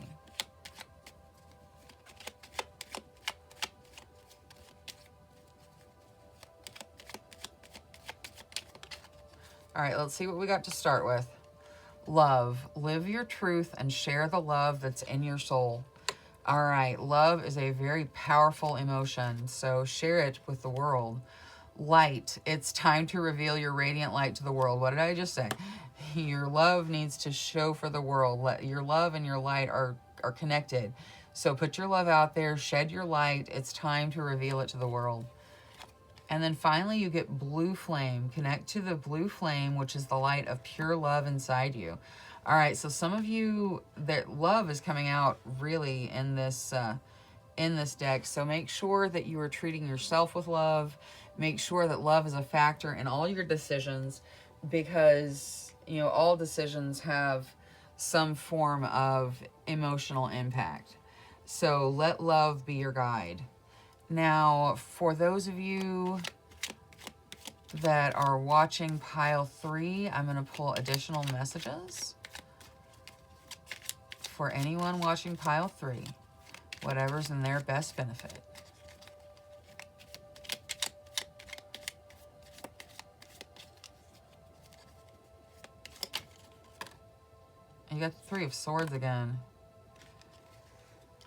[SPEAKER 1] All right, let's see what we got to start with. Love. Live your truth and share the love that's in your soul. All right, love is a very powerful emotion, so share it with the world. Light. It's time to reveal your radiant light to the world. What did I just say? Your love needs to show for the world. Your love and your light are connected. So put your love out there, shed your light. It's time to reveal it to the world. And then finally, you get blue flame. Connect to the blue flame, which is the light of pure love inside you. All right, so some of you, that love is coming out really in this deck. So make sure that you are treating yourself with love. Make sure that love is a factor in all your decisions, because, you know, all decisions have some form of emotional impact. So let love be your guide. Now, for those of you that are watching pile 3, I'm going to pull additional messages for anyone watching pile 3, whatever's in their best benefit. You got the 3 of Swords again.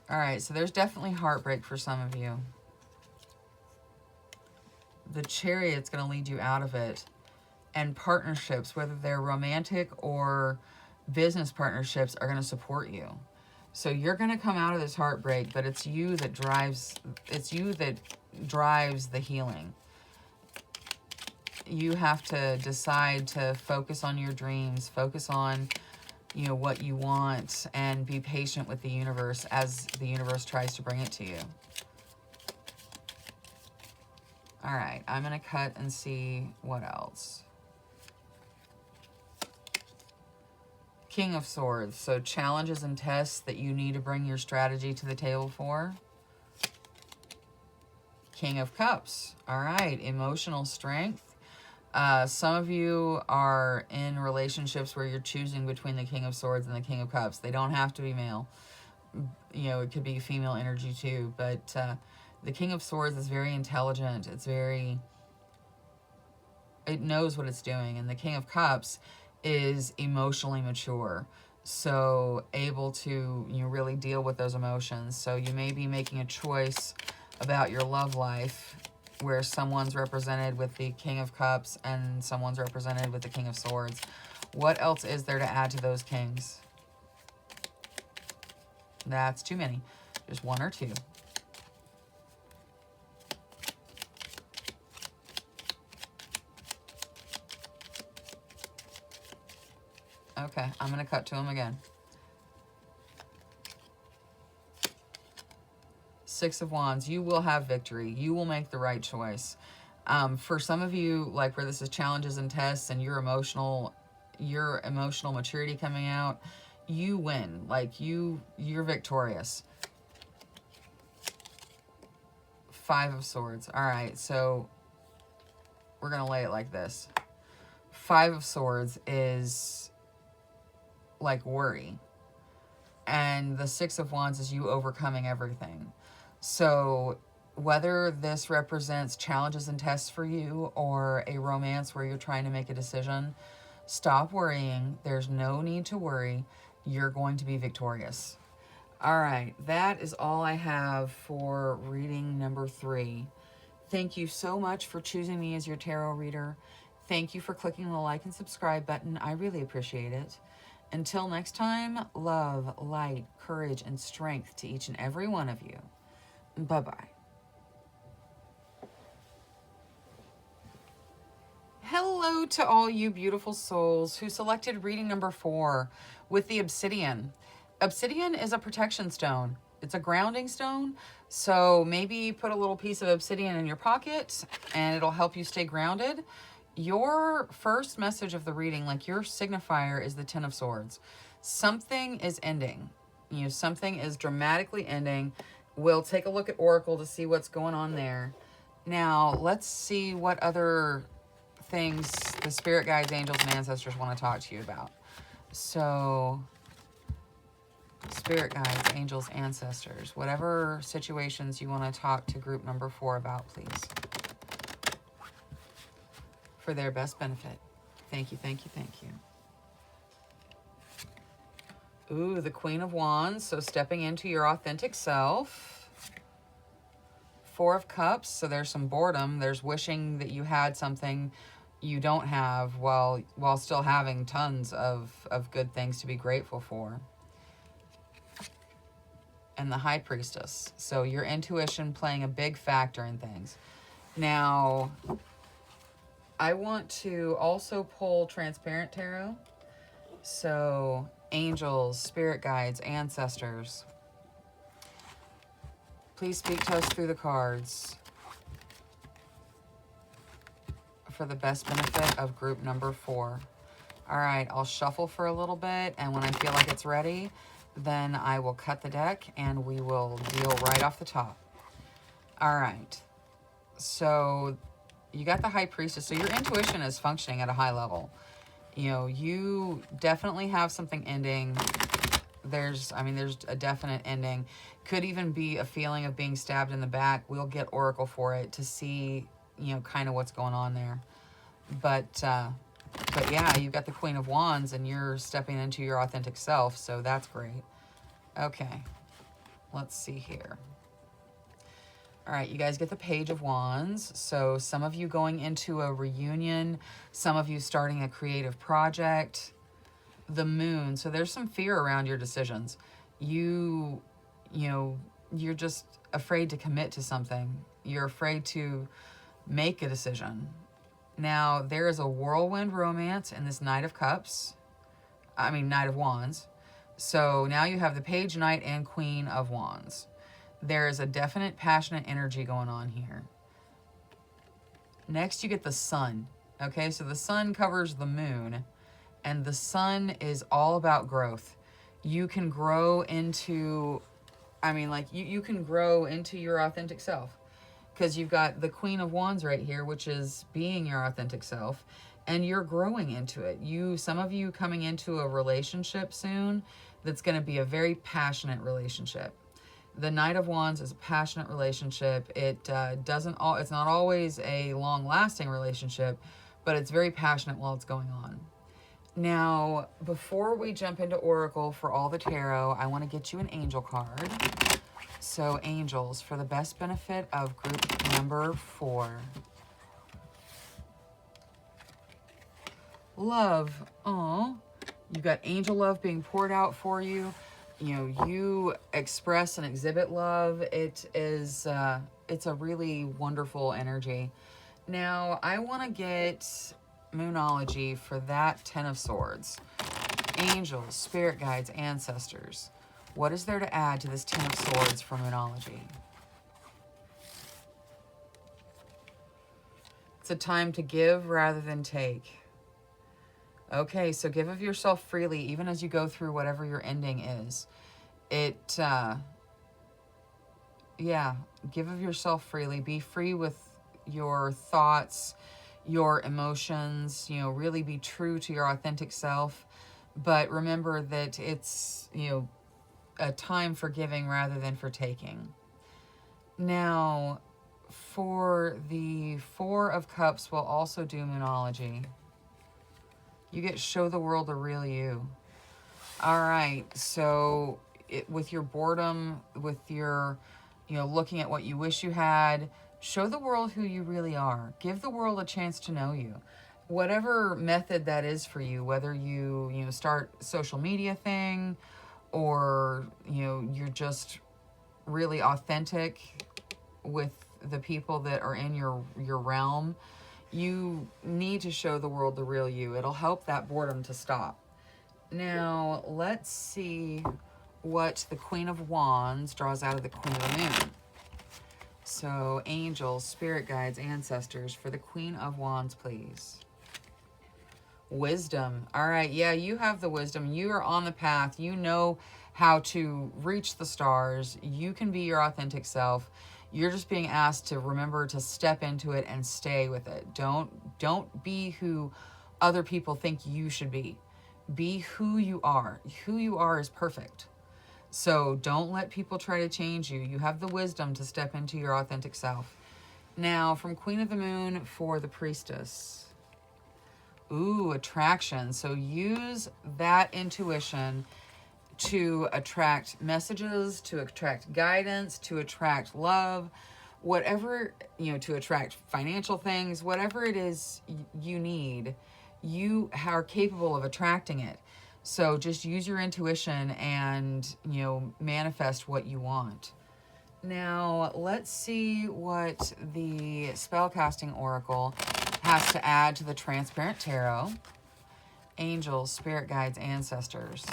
[SPEAKER 1] All right, so there's definitely heartbreak for some of you. The Chariot's going to lead you out of it. And partnerships, whether they're romantic or business partnerships, are going to support you. So you're going to come out of this heartbreak, but it's you that drives the healing. You have to decide to focus on your dreams, focus on, you know, what you want, and be patient with the universe as the universe tries to bring it to you. All right, I'm going to cut and see what else. King of Swords, so challenges and tests that you need to bring your strategy to the table for. King of Cups, all right, emotional strength. Some of you are in relationships where you're choosing between the King of Swords and the King of Cups. They don't have to be male. You know, it could be female energy too, but the King of Swords is very intelligent. It knows what it's doing. And the King of Cups is emotionally mature. So able to, you know, really deal with those emotions. So you may be making a choice about your love life where someone's represented with the King of Cups and someone's represented with the King of Swords. What else is there to add to those kings? That's too many. Just 1 or 2. Okay, I'm going to cut to them again. 6 of Wands, you will have victory. You will make the right choice. For some of you, like where this is challenges and tests and your emotional maturity coming out, you win. Like you're victorious. 5 of Swords. All right, so we're going to lay it like this. 5 of Swords is like worry. And the 6 of Wands is you overcoming everything. So whether this represents challenges and tests for you or a romance where you're trying to make a decision, stop worrying. There's no need to worry. You're going to be victorious. All right, that is all I have for reading number 3. Thank you so much for choosing me as your tarot reader. Thank you for clicking the like and subscribe button. I really appreciate it. Until next time, love, light, courage, and strength to each and every one of you. Bye-bye. Hello to all you beautiful souls who selected reading number 4 with the obsidian. Obsidian is a protection stone. It's a grounding stone. So maybe put a little piece of obsidian in your pocket and it'll help you stay grounded. Your first message of the reading, like your signifier, is the 10 of Swords. Something is ending. You know, something is dramatically ending. We'll take a look at Oracle to see what's going on there. Now, let's see what other things the spirit guides, angels, and ancestors want to talk to you about. So, spirit guides, angels, ancestors, whatever situations you want to talk to group number 4 about, please. For their best benefit. Thank you, thank you, thank you. Ooh, the Queen of Wands. So stepping into your authentic self. 4 of Cups. So there's some boredom. There's wishing that you had something you don't have while still having tons of good things to be grateful for. And the High Priestess. So your intuition playing a big factor in things. Now, I want to also pull Transparent Tarot. So, angels, spirit guides, ancestors. Please speak to us through the cards for the best benefit of group number 4. All right, I'll shuffle for a little bit, and when I feel like it's ready, then I will cut the deck and we will deal right off the top. All right, so you got the High Priestess. So your intuition is functioning at a high level. You know, you definitely have something ending. There's a definite ending. Could even be a feeling of being stabbed in the back. We'll get Oracle for it to see, you know, kind of what's going on there. But yeah, you've got the Queen of Wands and you're stepping into your authentic self. So that's great. Okay, let's see here. All right, you guys get the Page of Wands. So some of you going into a reunion, some of you starting a creative project. The Moon. So there's some fear around your decisions. You know, you're just afraid to commit to something. You're afraid to make a decision. Now, there is a whirlwind romance in this Knight of Wands. So now you have the Page, Knight, and Queen of Wands. There is a definite passionate energy going on here. Next, you get the Sun. Okay, so the Sun covers the Moon, and the Sun is all about growth. You can grow into, you can grow into your authentic self, because you've got the Queen of Wands right here, which is being your authentic self, and you're growing into it. Some of you coming into a relationship soon that's going to be a very passionate relationship. The Knight of Wands is a passionate relationship. It's not always a long-lasting relationship, but it's very passionate while it's going on. Now, before we jump into Oracle for all the tarot, I want to get you an angel card. So, angels, for the best benefit of group number 4. Love. Oh, you've got angel love being poured out for you. You know, you express and exhibit love. It's a really wonderful energy. Now, I want to get Moonology for that 10 of Swords. Angels, spirit guides, ancestors. What is there to add to this 10 of Swords for Moonology? It's a time to give rather than take. Okay, so give of yourself freely, even as you go through whatever your ending is. Give of yourself freely. Be free with your thoughts, your emotions, you know, really be true to your authentic self. But remember that it's, you know, a time for giving rather than for taking. Now, for the Four of Cups, we'll also do Moonology. You get show the world the real you. All right, so with your boredom, with your, you know, looking at what you wish you had, show the world who you really are. Give the world a chance to know you. Whatever method that is for you, whether you know, start a social media thing, or, you know, you're just really authentic with the people that are in your realm, you need to show the world the real you. It'll help that boredom to stop. Now, let's see what the Queen of Wands draws out of the Queen of the Moon. So, angels, spirit guides, ancestors, for the Queen of Wands, please. Wisdom. All right, yeah, you have the wisdom. You are on the path. You know how to reach the stars. You can be your authentic self. You're just being asked to remember to step into it and stay with it. Don't be who other people think you should be. Be who you are. Who you are is perfect. So don't let people try to change you. You have the wisdom to step into your authentic self. Now, from Queen of the Moon for the Priestess. Ooh, attraction. So use that intuition to attract messages, to attract guidance, to attract love, whatever, you know, to attract financial things, whatever it is you need, you are capable of attracting it. So just use your intuition and, you know, manifest what you want. Now, let's see what the Spellcasting Oracle has to add to the Transparent Tarot. Angels, spirit guides, ancestors.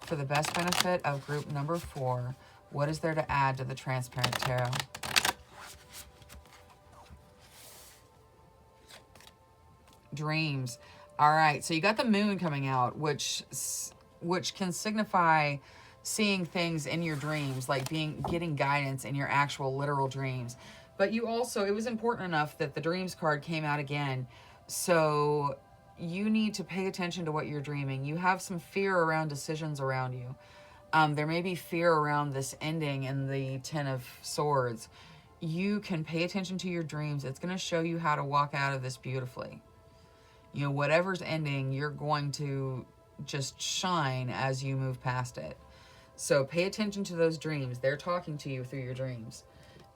[SPEAKER 1] For the best benefit of group number 4, what is there to add to the Transparent Tarot? Dreams. All right, so you got the moon coming out, which can signify seeing things in your dreams, like getting guidance in your actual literal dreams. But you also, it was important enough that the dreams card came out again. So you need to pay attention to what you're dreaming. You have some fear around decisions around you. There may be fear around this ending in the Ten of Swords. You can pay attention to your dreams. It's going to show you how to walk out of this beautifully. You know, whatever's ending, you're going to just shine as you move past it. So pay attention to those dreams. They're talking to you through your dreams.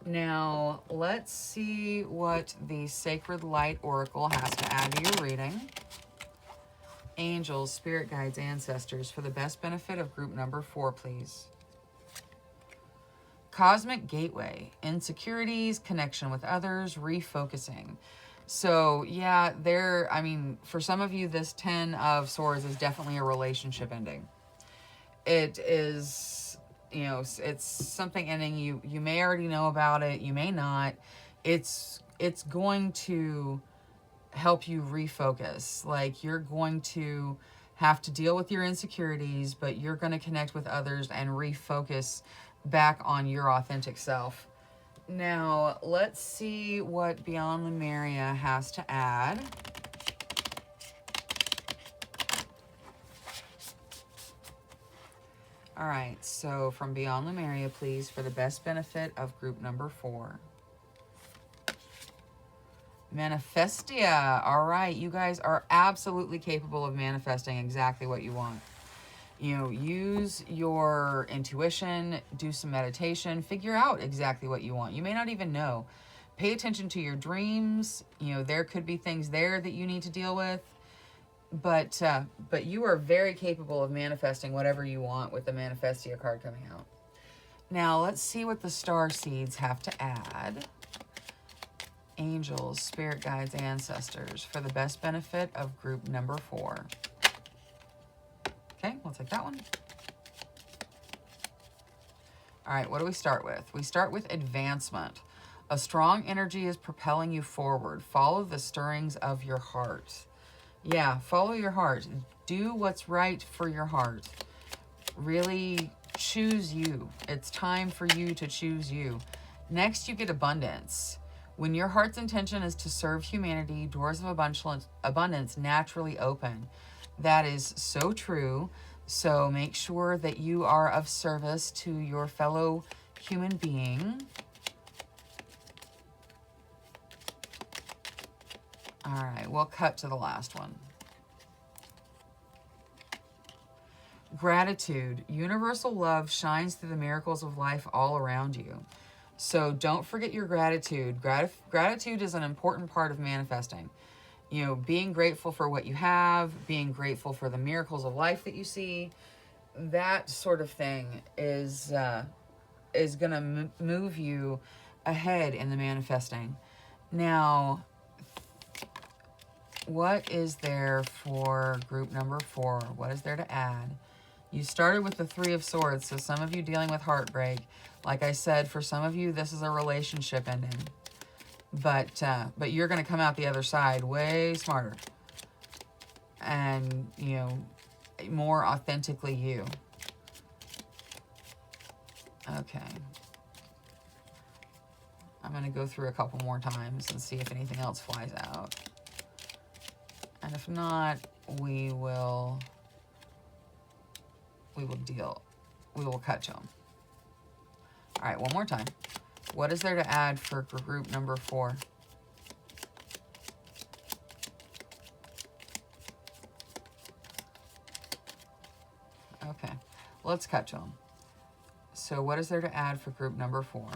[SPEAKER 1] Now, let's see what the Sacred Light Oracle has to add to your reading. Angels, spirit guides, ancestors, for the best benefit of group number 4, please. Cosmic Gateway, insecurities, connection with others, refocusing. So, yeah, for some of you, this 10 of Swords is definitely a relationship ending. It is, you know, it's something ending. You may already know about it. You may not. It's going to help you refocus. Like, you're going to have to deal with your insecurities, but you're going to connect with others and refocus back on your authentic self. Now, let's see what Beyond Lemuria has to add. All right, so from Beyond Lemuria, please, for the best benefit of group number 4. Manifestia. All right, you guys are absolutely capable of manifesting exactly what you want. You know, use your intuition, do some meditation, figure out exactly what you want. You may not even know. Pay attention to your dreams. You know, there could be things there that you need to deal with. But you are very capable of manifesting whatever you want with the Manifestia card coming out. Now, let's see what the star seeds have to add. Angels, spirit guides, ancestors, for the best benefit of group number 4. Okay, we'll take that one. All right, what do we start with? We start with advancement. A strong energy is propelling you forward. Follow the stirrings of your heart. Yeah, follow your heart. Do what's right for your heart. Really choose you. It's time for you to choose you. Next, you get abundance. When your heart's intention is to serve humanity, doors of abundance naturally open. That is so true. So make sure that you are of service to your fellow human being. All right, we'll cut to the last one. Gratitude. Universal love shines through the miracles of life all around you. So don't forget your gratitude. Gratitude is an important part of manifesting. You know, being grateful for what you have, being grateful for the miracles of life that you see, that sort of thing is going to move you ahead in the manifesting. Now, what is there for group number 4? What is there to add? You started with the 3 of Swords, so some of you dealing with heartbreak. Like I said, for some of you, this is a relationship ending. But you're going to come out the other side way smarter. And, you know, more authentically you. Okay. I'm going to go through a couple more times and see if anything else flies out. And if not, we will cut to them. All right, one more time. What is there to add for group number 4? Okay, let's cut to them. So what is there to add for group number 4?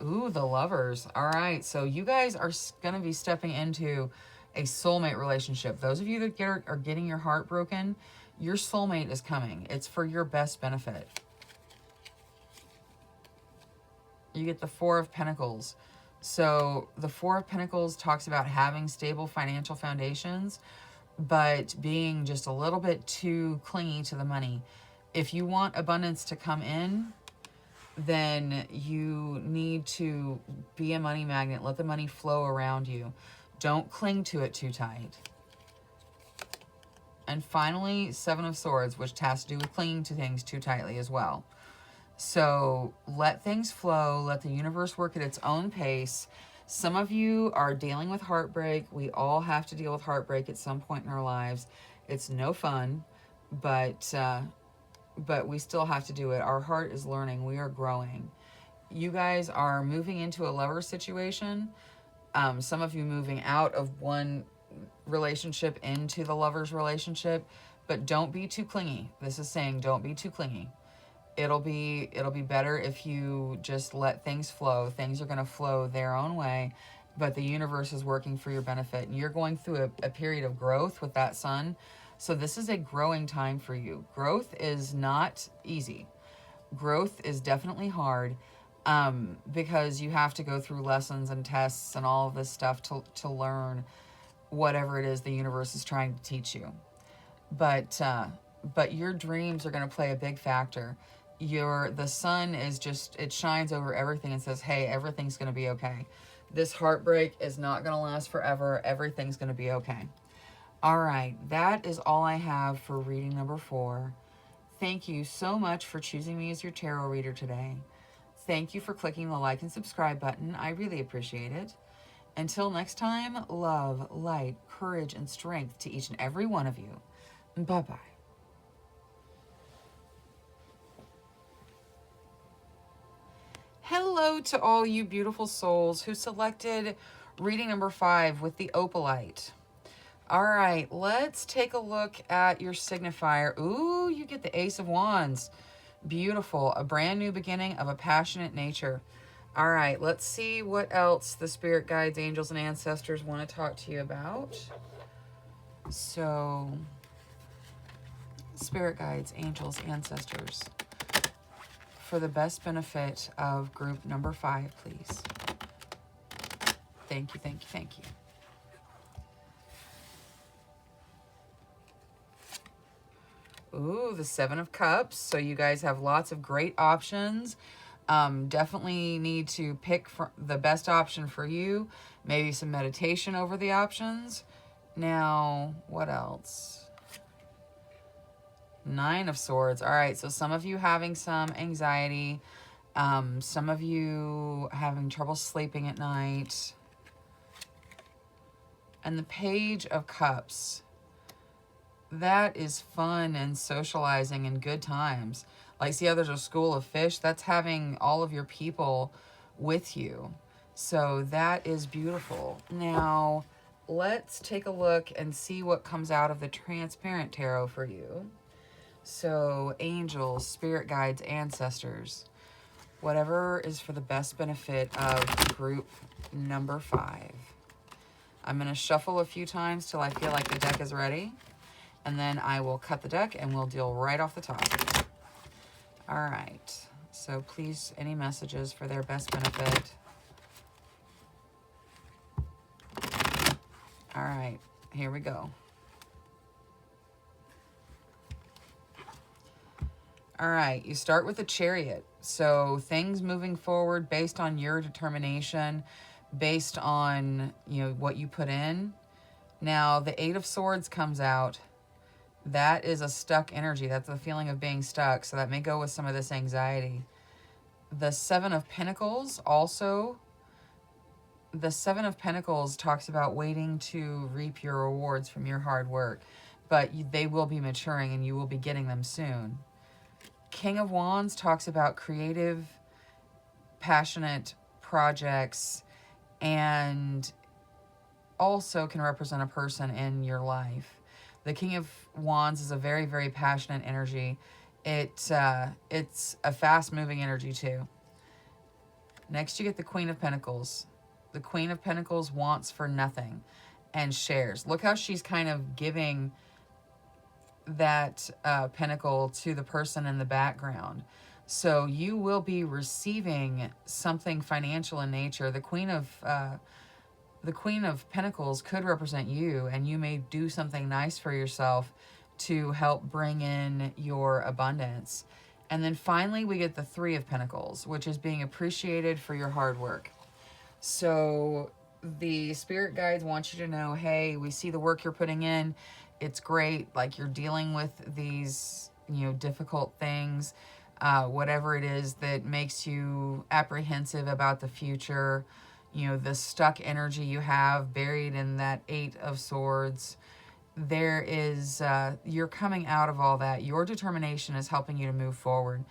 [SPEAKER 1] Ooh, the Lovers. All right, so you guys are going to be stepping into a soulmate relationship. Those of you that are getting your heart broken, your soulmate is coming. It's for your best benefit. You get the 4 of Pentacles. So the 4 of Pentacles talks about having stable financial foundations, but being just a little bit too clingy to the money. If you want abundance to come in, then you need to be a money magnet. Let the money flow around you. Don't cling to it too tight. And finally, 7 of Swords, which has to do with clinging to things too tightly as well. So let things flow. Let the universe work at its own pace. Some of you are dealing with heartbreak. We all have to deal with heartbreak at some point in our lives. It's no fun, but we still have to do it. Our heart is learning. We are growing. You guys are moving into a lover situation. Some of you moving out of one relationship into the lover's relationship, but don't be too clingy. This is saying don't be too clingy. It'll be better if you just let things flow. Things are going to flow their own way, but the universe is working for your benefit. And you're going through a period of growth with that sun. So this is a growing time for you. Growth is not easy. Growth is definitely hard because you have to go through lessons and tests and all of this stuff to learn whatever it is the universe is trying to teach you. But your dreams are going to play a big factor. The sun is just, it shines over everything and says, hey, everything's going to be okay. This heartbreak is not going to last forever. Everything's going to be okay. All right, that is all I have for reading number 4. Thank you so much for choosing me as your tarot reader today. Thank you for clicking the like and subscribe button. I really appreciate it. Until next time, love, light, courage, and strength to each and every one of you. Bye-bye. Hello to all you beautiful souls who selected reading number 5 with the opalite. All right, let's take a look at your signifier. Ooh, you get the Ace of Wands. Beautiful. A brand new beginning of a passionate nature. All right, let's see what else the spirit guides, angels, and ancestors want to talk to you about. So, spirit guides, angels, ancestors, for the best benefit of group number 5, please. Thank you, thank you, thank you. Ooh, the 7 of Cups. So you guys have lots of great options. Definitely need to pick the best option for you. Maybe some meditation over the options. Now, what else? 9 of Swords. All right, so some of you having some anxiety. Some of you having trouble sleeping at night. And the Page of Cups. That is fun and socializing and good times. Like, see how there's a school of fish? That's having all of your people with you. So that is beautiful. Now, let's take a look and see what comes out of the Transparent Tarot for you. So, angels, spirit guides, ancestors. Whatever is for the best benefit of group number 5. I'm going to shuffle a few times till I feel like the deck is ready. And then I will cut the deck and we'll deal right off the top. All right. So please, any messages for their best benefit. All right. Here we go. All right. You start with the Chariot. So things moving forward based on your determination, based on, what you put in. Now, the 8 of Swords comes out. That is a stuck energy. That's the feeling of being stuck. So that may go with some of this anxiety. The 7 of Pentacles also. The 7 of Pentacles talks about waiting to reap your rewards from your hard work. But they will be maturing and you will be getting them soon. King of Wands talks about creative, passionate projects, and also can represent a person in your life. The King of Wands is a very, very passionate energy. It's a fast-moving energy, too. Next, you get the Queen of Pentacles. The Queen of Pentacles wants for nothing and shares. Look how she's kind of giving that pentacle to the person in the background. So you will be receiving something financial in nature. The Queen of Pentacles could represent you, and you may do something nice for yourself to help bring in your abundance. And then finally, we get the 3 of Pentacles, which is being appreciated for your hard work. So the spirit guides want you to know, hey, we see the work you're putting in. It's great. Like, you're dealing with these, difficult things, whatever it is that makes you apprehensive about the future. The stuck energy you have buried in that 8 of Swords. There is, you're coming out of all that. Your determination is helping you to move forward.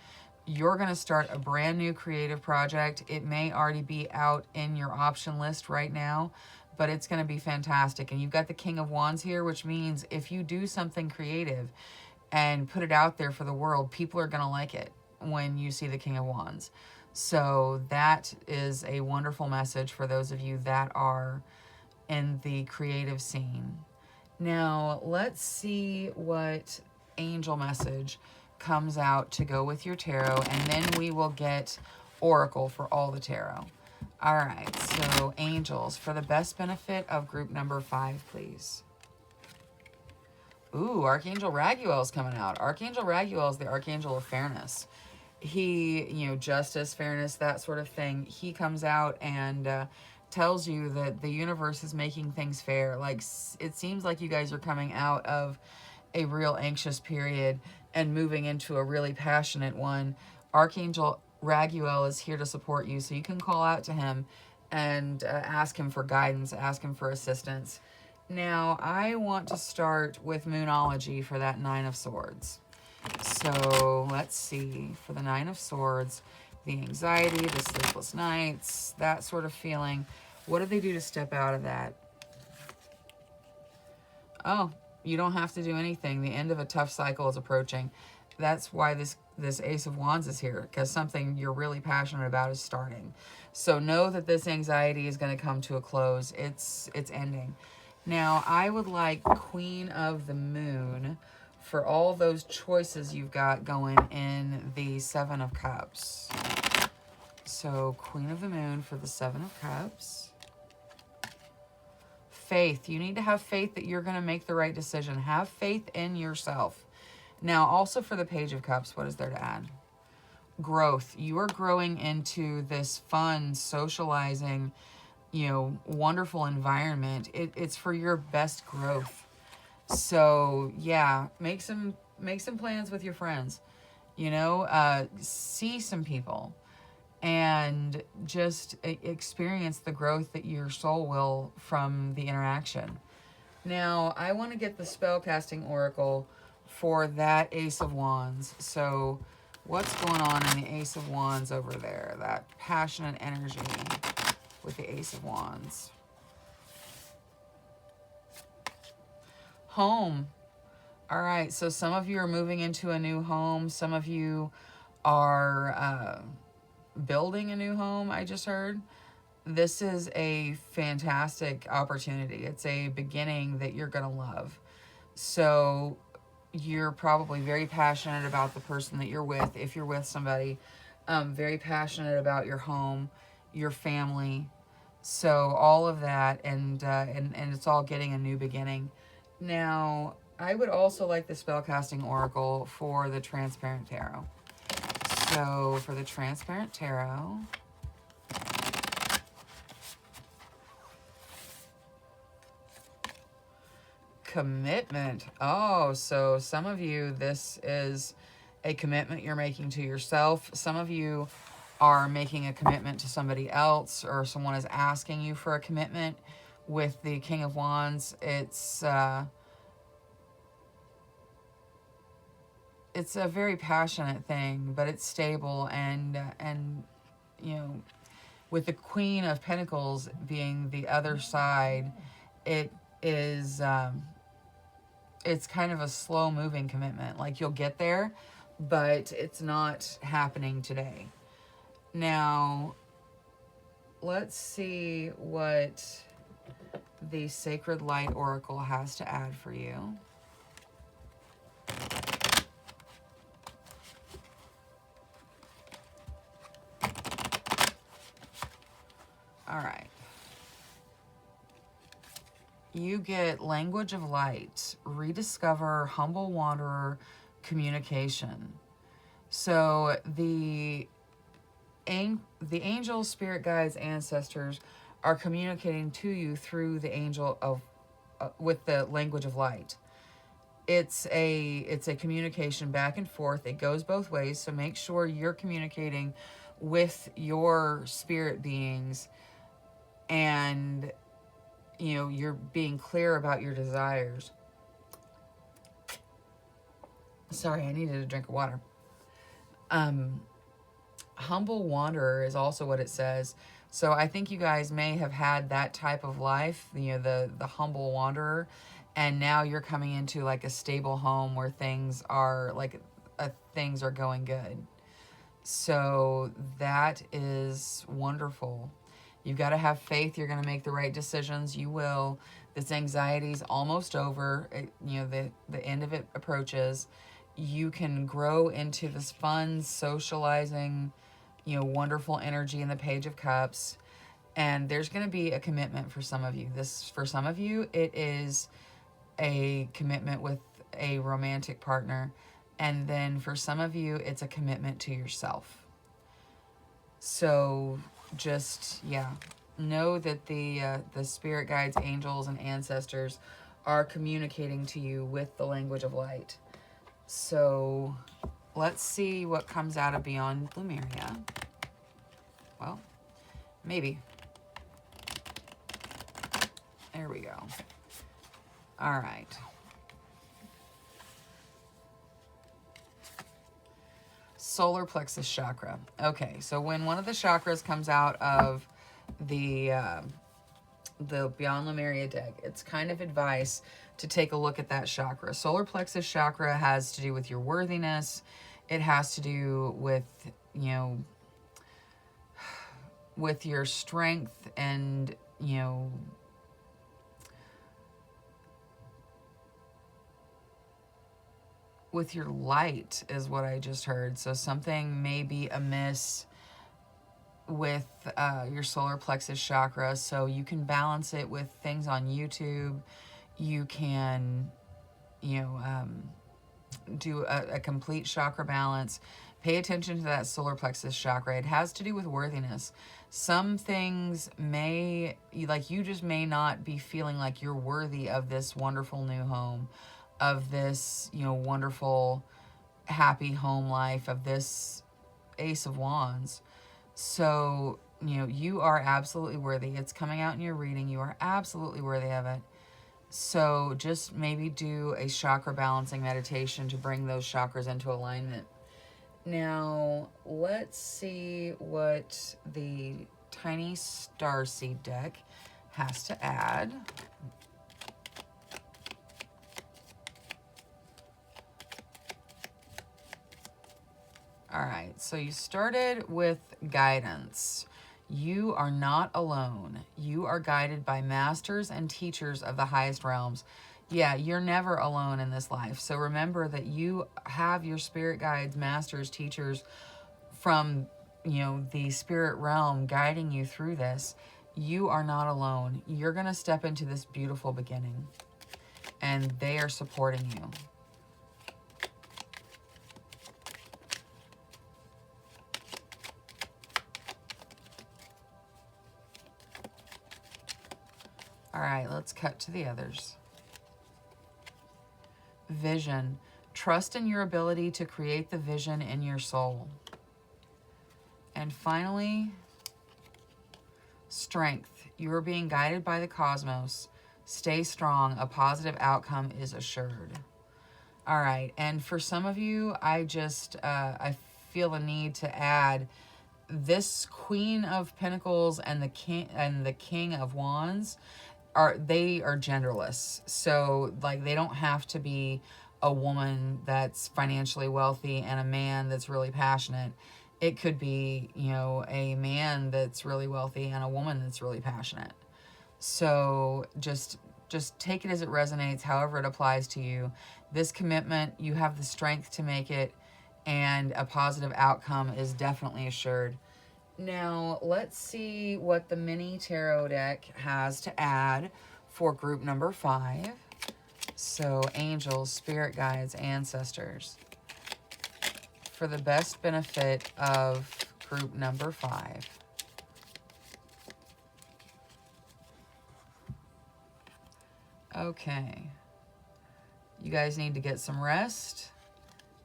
[SPEAKER 1] You're going to start a brand new creative project. It may already be out in your option list right now, but it's going to be fantastic. And you've got the King of Wands here, which means if you do something creative and put it out there for the world, people are going to like it when you see the King of Wands. So that is a wonderful message for those of you that are in the creative scene. Now, let's see what angel message comes out to go with your tarot, and then we will get oracle for all the tarot. All right, so angels, for the best benefit of group number 5, please. Ooh, Archangel Raguel is coming out. Archangel Raguel is the Archangel of Fairness. He, justice, fairness, that sort of thing. He comes out and tells you that the universe is making things fair. Like, it seems like you guys are coming out of a real anxious period and moving into a really passionate one. Archangel Raguel is here to support you, so you can call out to him and ask him for guidance, ask him for assistance. Now, I want to start with Moonology for that 9 of Swords. So let's see, for the 9 of Swords, the anxiety, the sleepless nights, that sort of feeling. What do they do to step out of that? Oh, you don't have to do anything. The end of a tough cycle is approaching. That's why this Ace of Wands is here, because something you're really passionate about is starting. So know that this anxiety is going to come to a close. It's ending. Now, I would like Queen of the Moon for all those choices you've got going in the 7 of Cups. So, Queen of the Moon for the 7 of Cups. Faith. You need to have faith that you're going to make the right decision. Have faith in yourself. Now, also for the Page of Cups, what is there to add? Growth. You are growing into this fun, socializing, wonderful environment. It's for your best growth. So, yeah, make some plans with your friends. See some people. and just experience the growth that your soul will from the interaction. Now, I want to get the spellcasting oracle for that Ace of Wands. So, what's going on in the Ace of Wands over there? That passionate energy with the Ace of Wands. Home. All right, so some of you are moving into a new home. Some of you are building a new home, I just heard. This is a fantastic opportunity. It's a beginning that you're going to love. So you're probably very passionate about the person that you're with. If you're with somebody, very passionate about your home, your family. So all of that, and it's all getting a new beginning. Now, I would also like the spellcasting oracle for the Transparent Tarot. So for the Transparent Tarot, commitment. Oh, so some of you, this is a commitment you're making to yourself. Some of you are making a commitment to somebody else, or someone is asking you for a commitment. With the King of Wands, it's a very passionate thing, but it's stable, and you know, with the Queen of Pentacles being the other side, it is it's kind of a slow moving commitment. Like, you'll get there, but it's not happening today. Now, let's see what the Sacred Light Oracle has to add for you. All right. You get Language of Light, rediscover humble wanderer communication. So the angels, spirit guides, ancestors are communicating to you through the angel of with the language of light. It's a communication back and forth. It goes both ways, so make sure you're communicating with your spirit beings, and you're being clear about your desires. Sorry, I needed a drink of water. Humble wanderer is also what it says. So I think you guys may have had that type of life, the humble wanderer, and now you're coming into like a stable home where things are going good. So that is wonderful. You've got to have faith. You're going to make the right decisions. You will. This anxiety is almost over. The end of it approaches. You can grow into this fun, socializing, wonderful energy in the Page of Cups. And there's going to be a commitment for some of you. For some of you, it is a commitment with a romantic partner. And then for some of you, it's a commitment to yourself. So just, know that the spirit guides, angels, and ancestors are communicating to you with the language of light. So let's see what comes out of Beyond Lemuria. Well, maybe. There we go. All right. Solar plexus chakra. Okay, so when one of the chakras comes out of the Beyond Lemuria deck, it's kind of advice to take a look at that chakra. Solar plexus chakra has to do with your worthiness. It has to do with, with your strength and, with your light is what I just heard. So something may be amiss with your solar plexus chakra. So you can balance it with things on YouTube. You can, do a complete chakra balance. Pay attention to that solar plexus chakra. It has to do with worthiness. Some things you just may not be feeling like you're worthy of this wonderful new home, of this, wonderful, happy home life, of this Ace of Wands. So, you are absolutely worthy. It's coming out in your reading. You are absolutely worthy of it. So just maybe do a chakra balancing meditation to bring those chakras into alignment. Now, let's see what the Tiny Starseed deck has to add. All right, so you started with guidance. You are not alone. You are guided by masters and teachers of the highest realms. Yeah, you're never alone in this life. So remember that you have your spirit guides, masters, teachers from, the spirit realm guiding you through this. You are not alone. You're going to step into this beautiful beginning, and they are supporting you. All right, let's cut to the others. Vision. Trust in your ability to create the vision in your soul. And finally, strength. You are being guided by the cosmos. Stay strong. A positive outcome is assured. All right, and for some of you, I feel the need to add this Queen of Pentacles and the King of Wands. They are genderless. So they don't have to be a woman that's financially wealthy and a man that's really passionate. It could be, a man that's really wealthy and a woman that's really passionate. So just take it as it resonates, however it applies to you. This commitment, you have the strength to make it, and a positive outcome is definitely assured. Now, let's see what the mini tarot deck has to add for group number 5. So, angels, spirit guides, ancestors, for the best benefit of group number 5. Okay. You guys need to get some rest.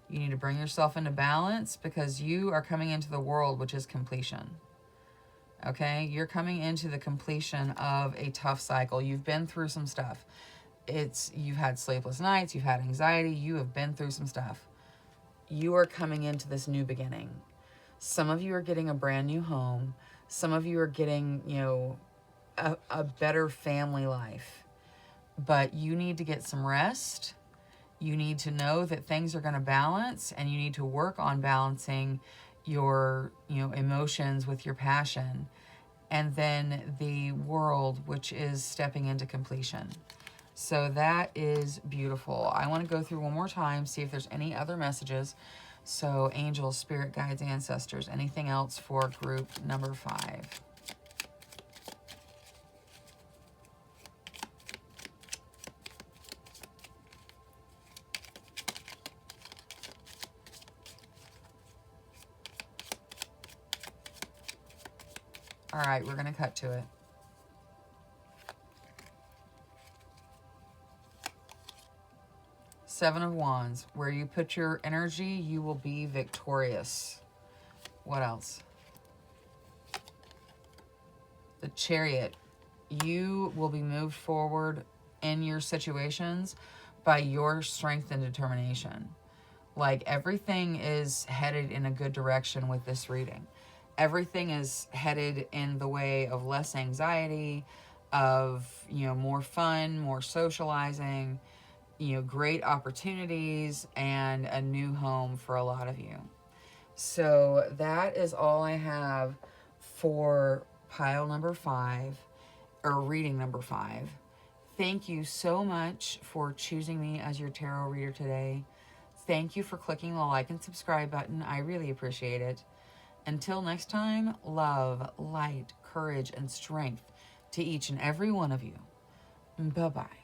[SPEAKER 1] You need to bring yourself into balance, because you are coming into the world, which is completion. Okay? You're coming into the completion of a tough cycle. You've been through some stuff. You've had sleepless nights, you've had anxiety, you have been through some stuff. You are coming into this new beginning. Some of you are getting a brand new home. Some of you are getting, a better family life. But you need to get some rest. You need to know that things are going to balance, and you need to work on balancing your, emotions with your passion. And then the world, which is stepping into completion. So that is beautiful. I want to go through one more time, see if there's any other messages. So angels, spirit guides, ancestors, anything else for group number 5? All right, we're going to cut to it. Seven of Wands. Where you put your energy, you will be victorious. What else? The Chariot. You will be moved forward in your situations by your strength and determination. Everything is headed in a good direction with this reading. Everything is headed in the way of less anxiety, of, more fun, more socializing, great opportunities, and a new home for a lot of you. So that is all I have for pile number 5, or reading number 5. Thank you so much for choosing me as your tarot reader today. Thank you for clicking the like and subscribe button. I really appreciate it. Until next time, love, light, courage, and strength to each and every one of you. Bye-bye.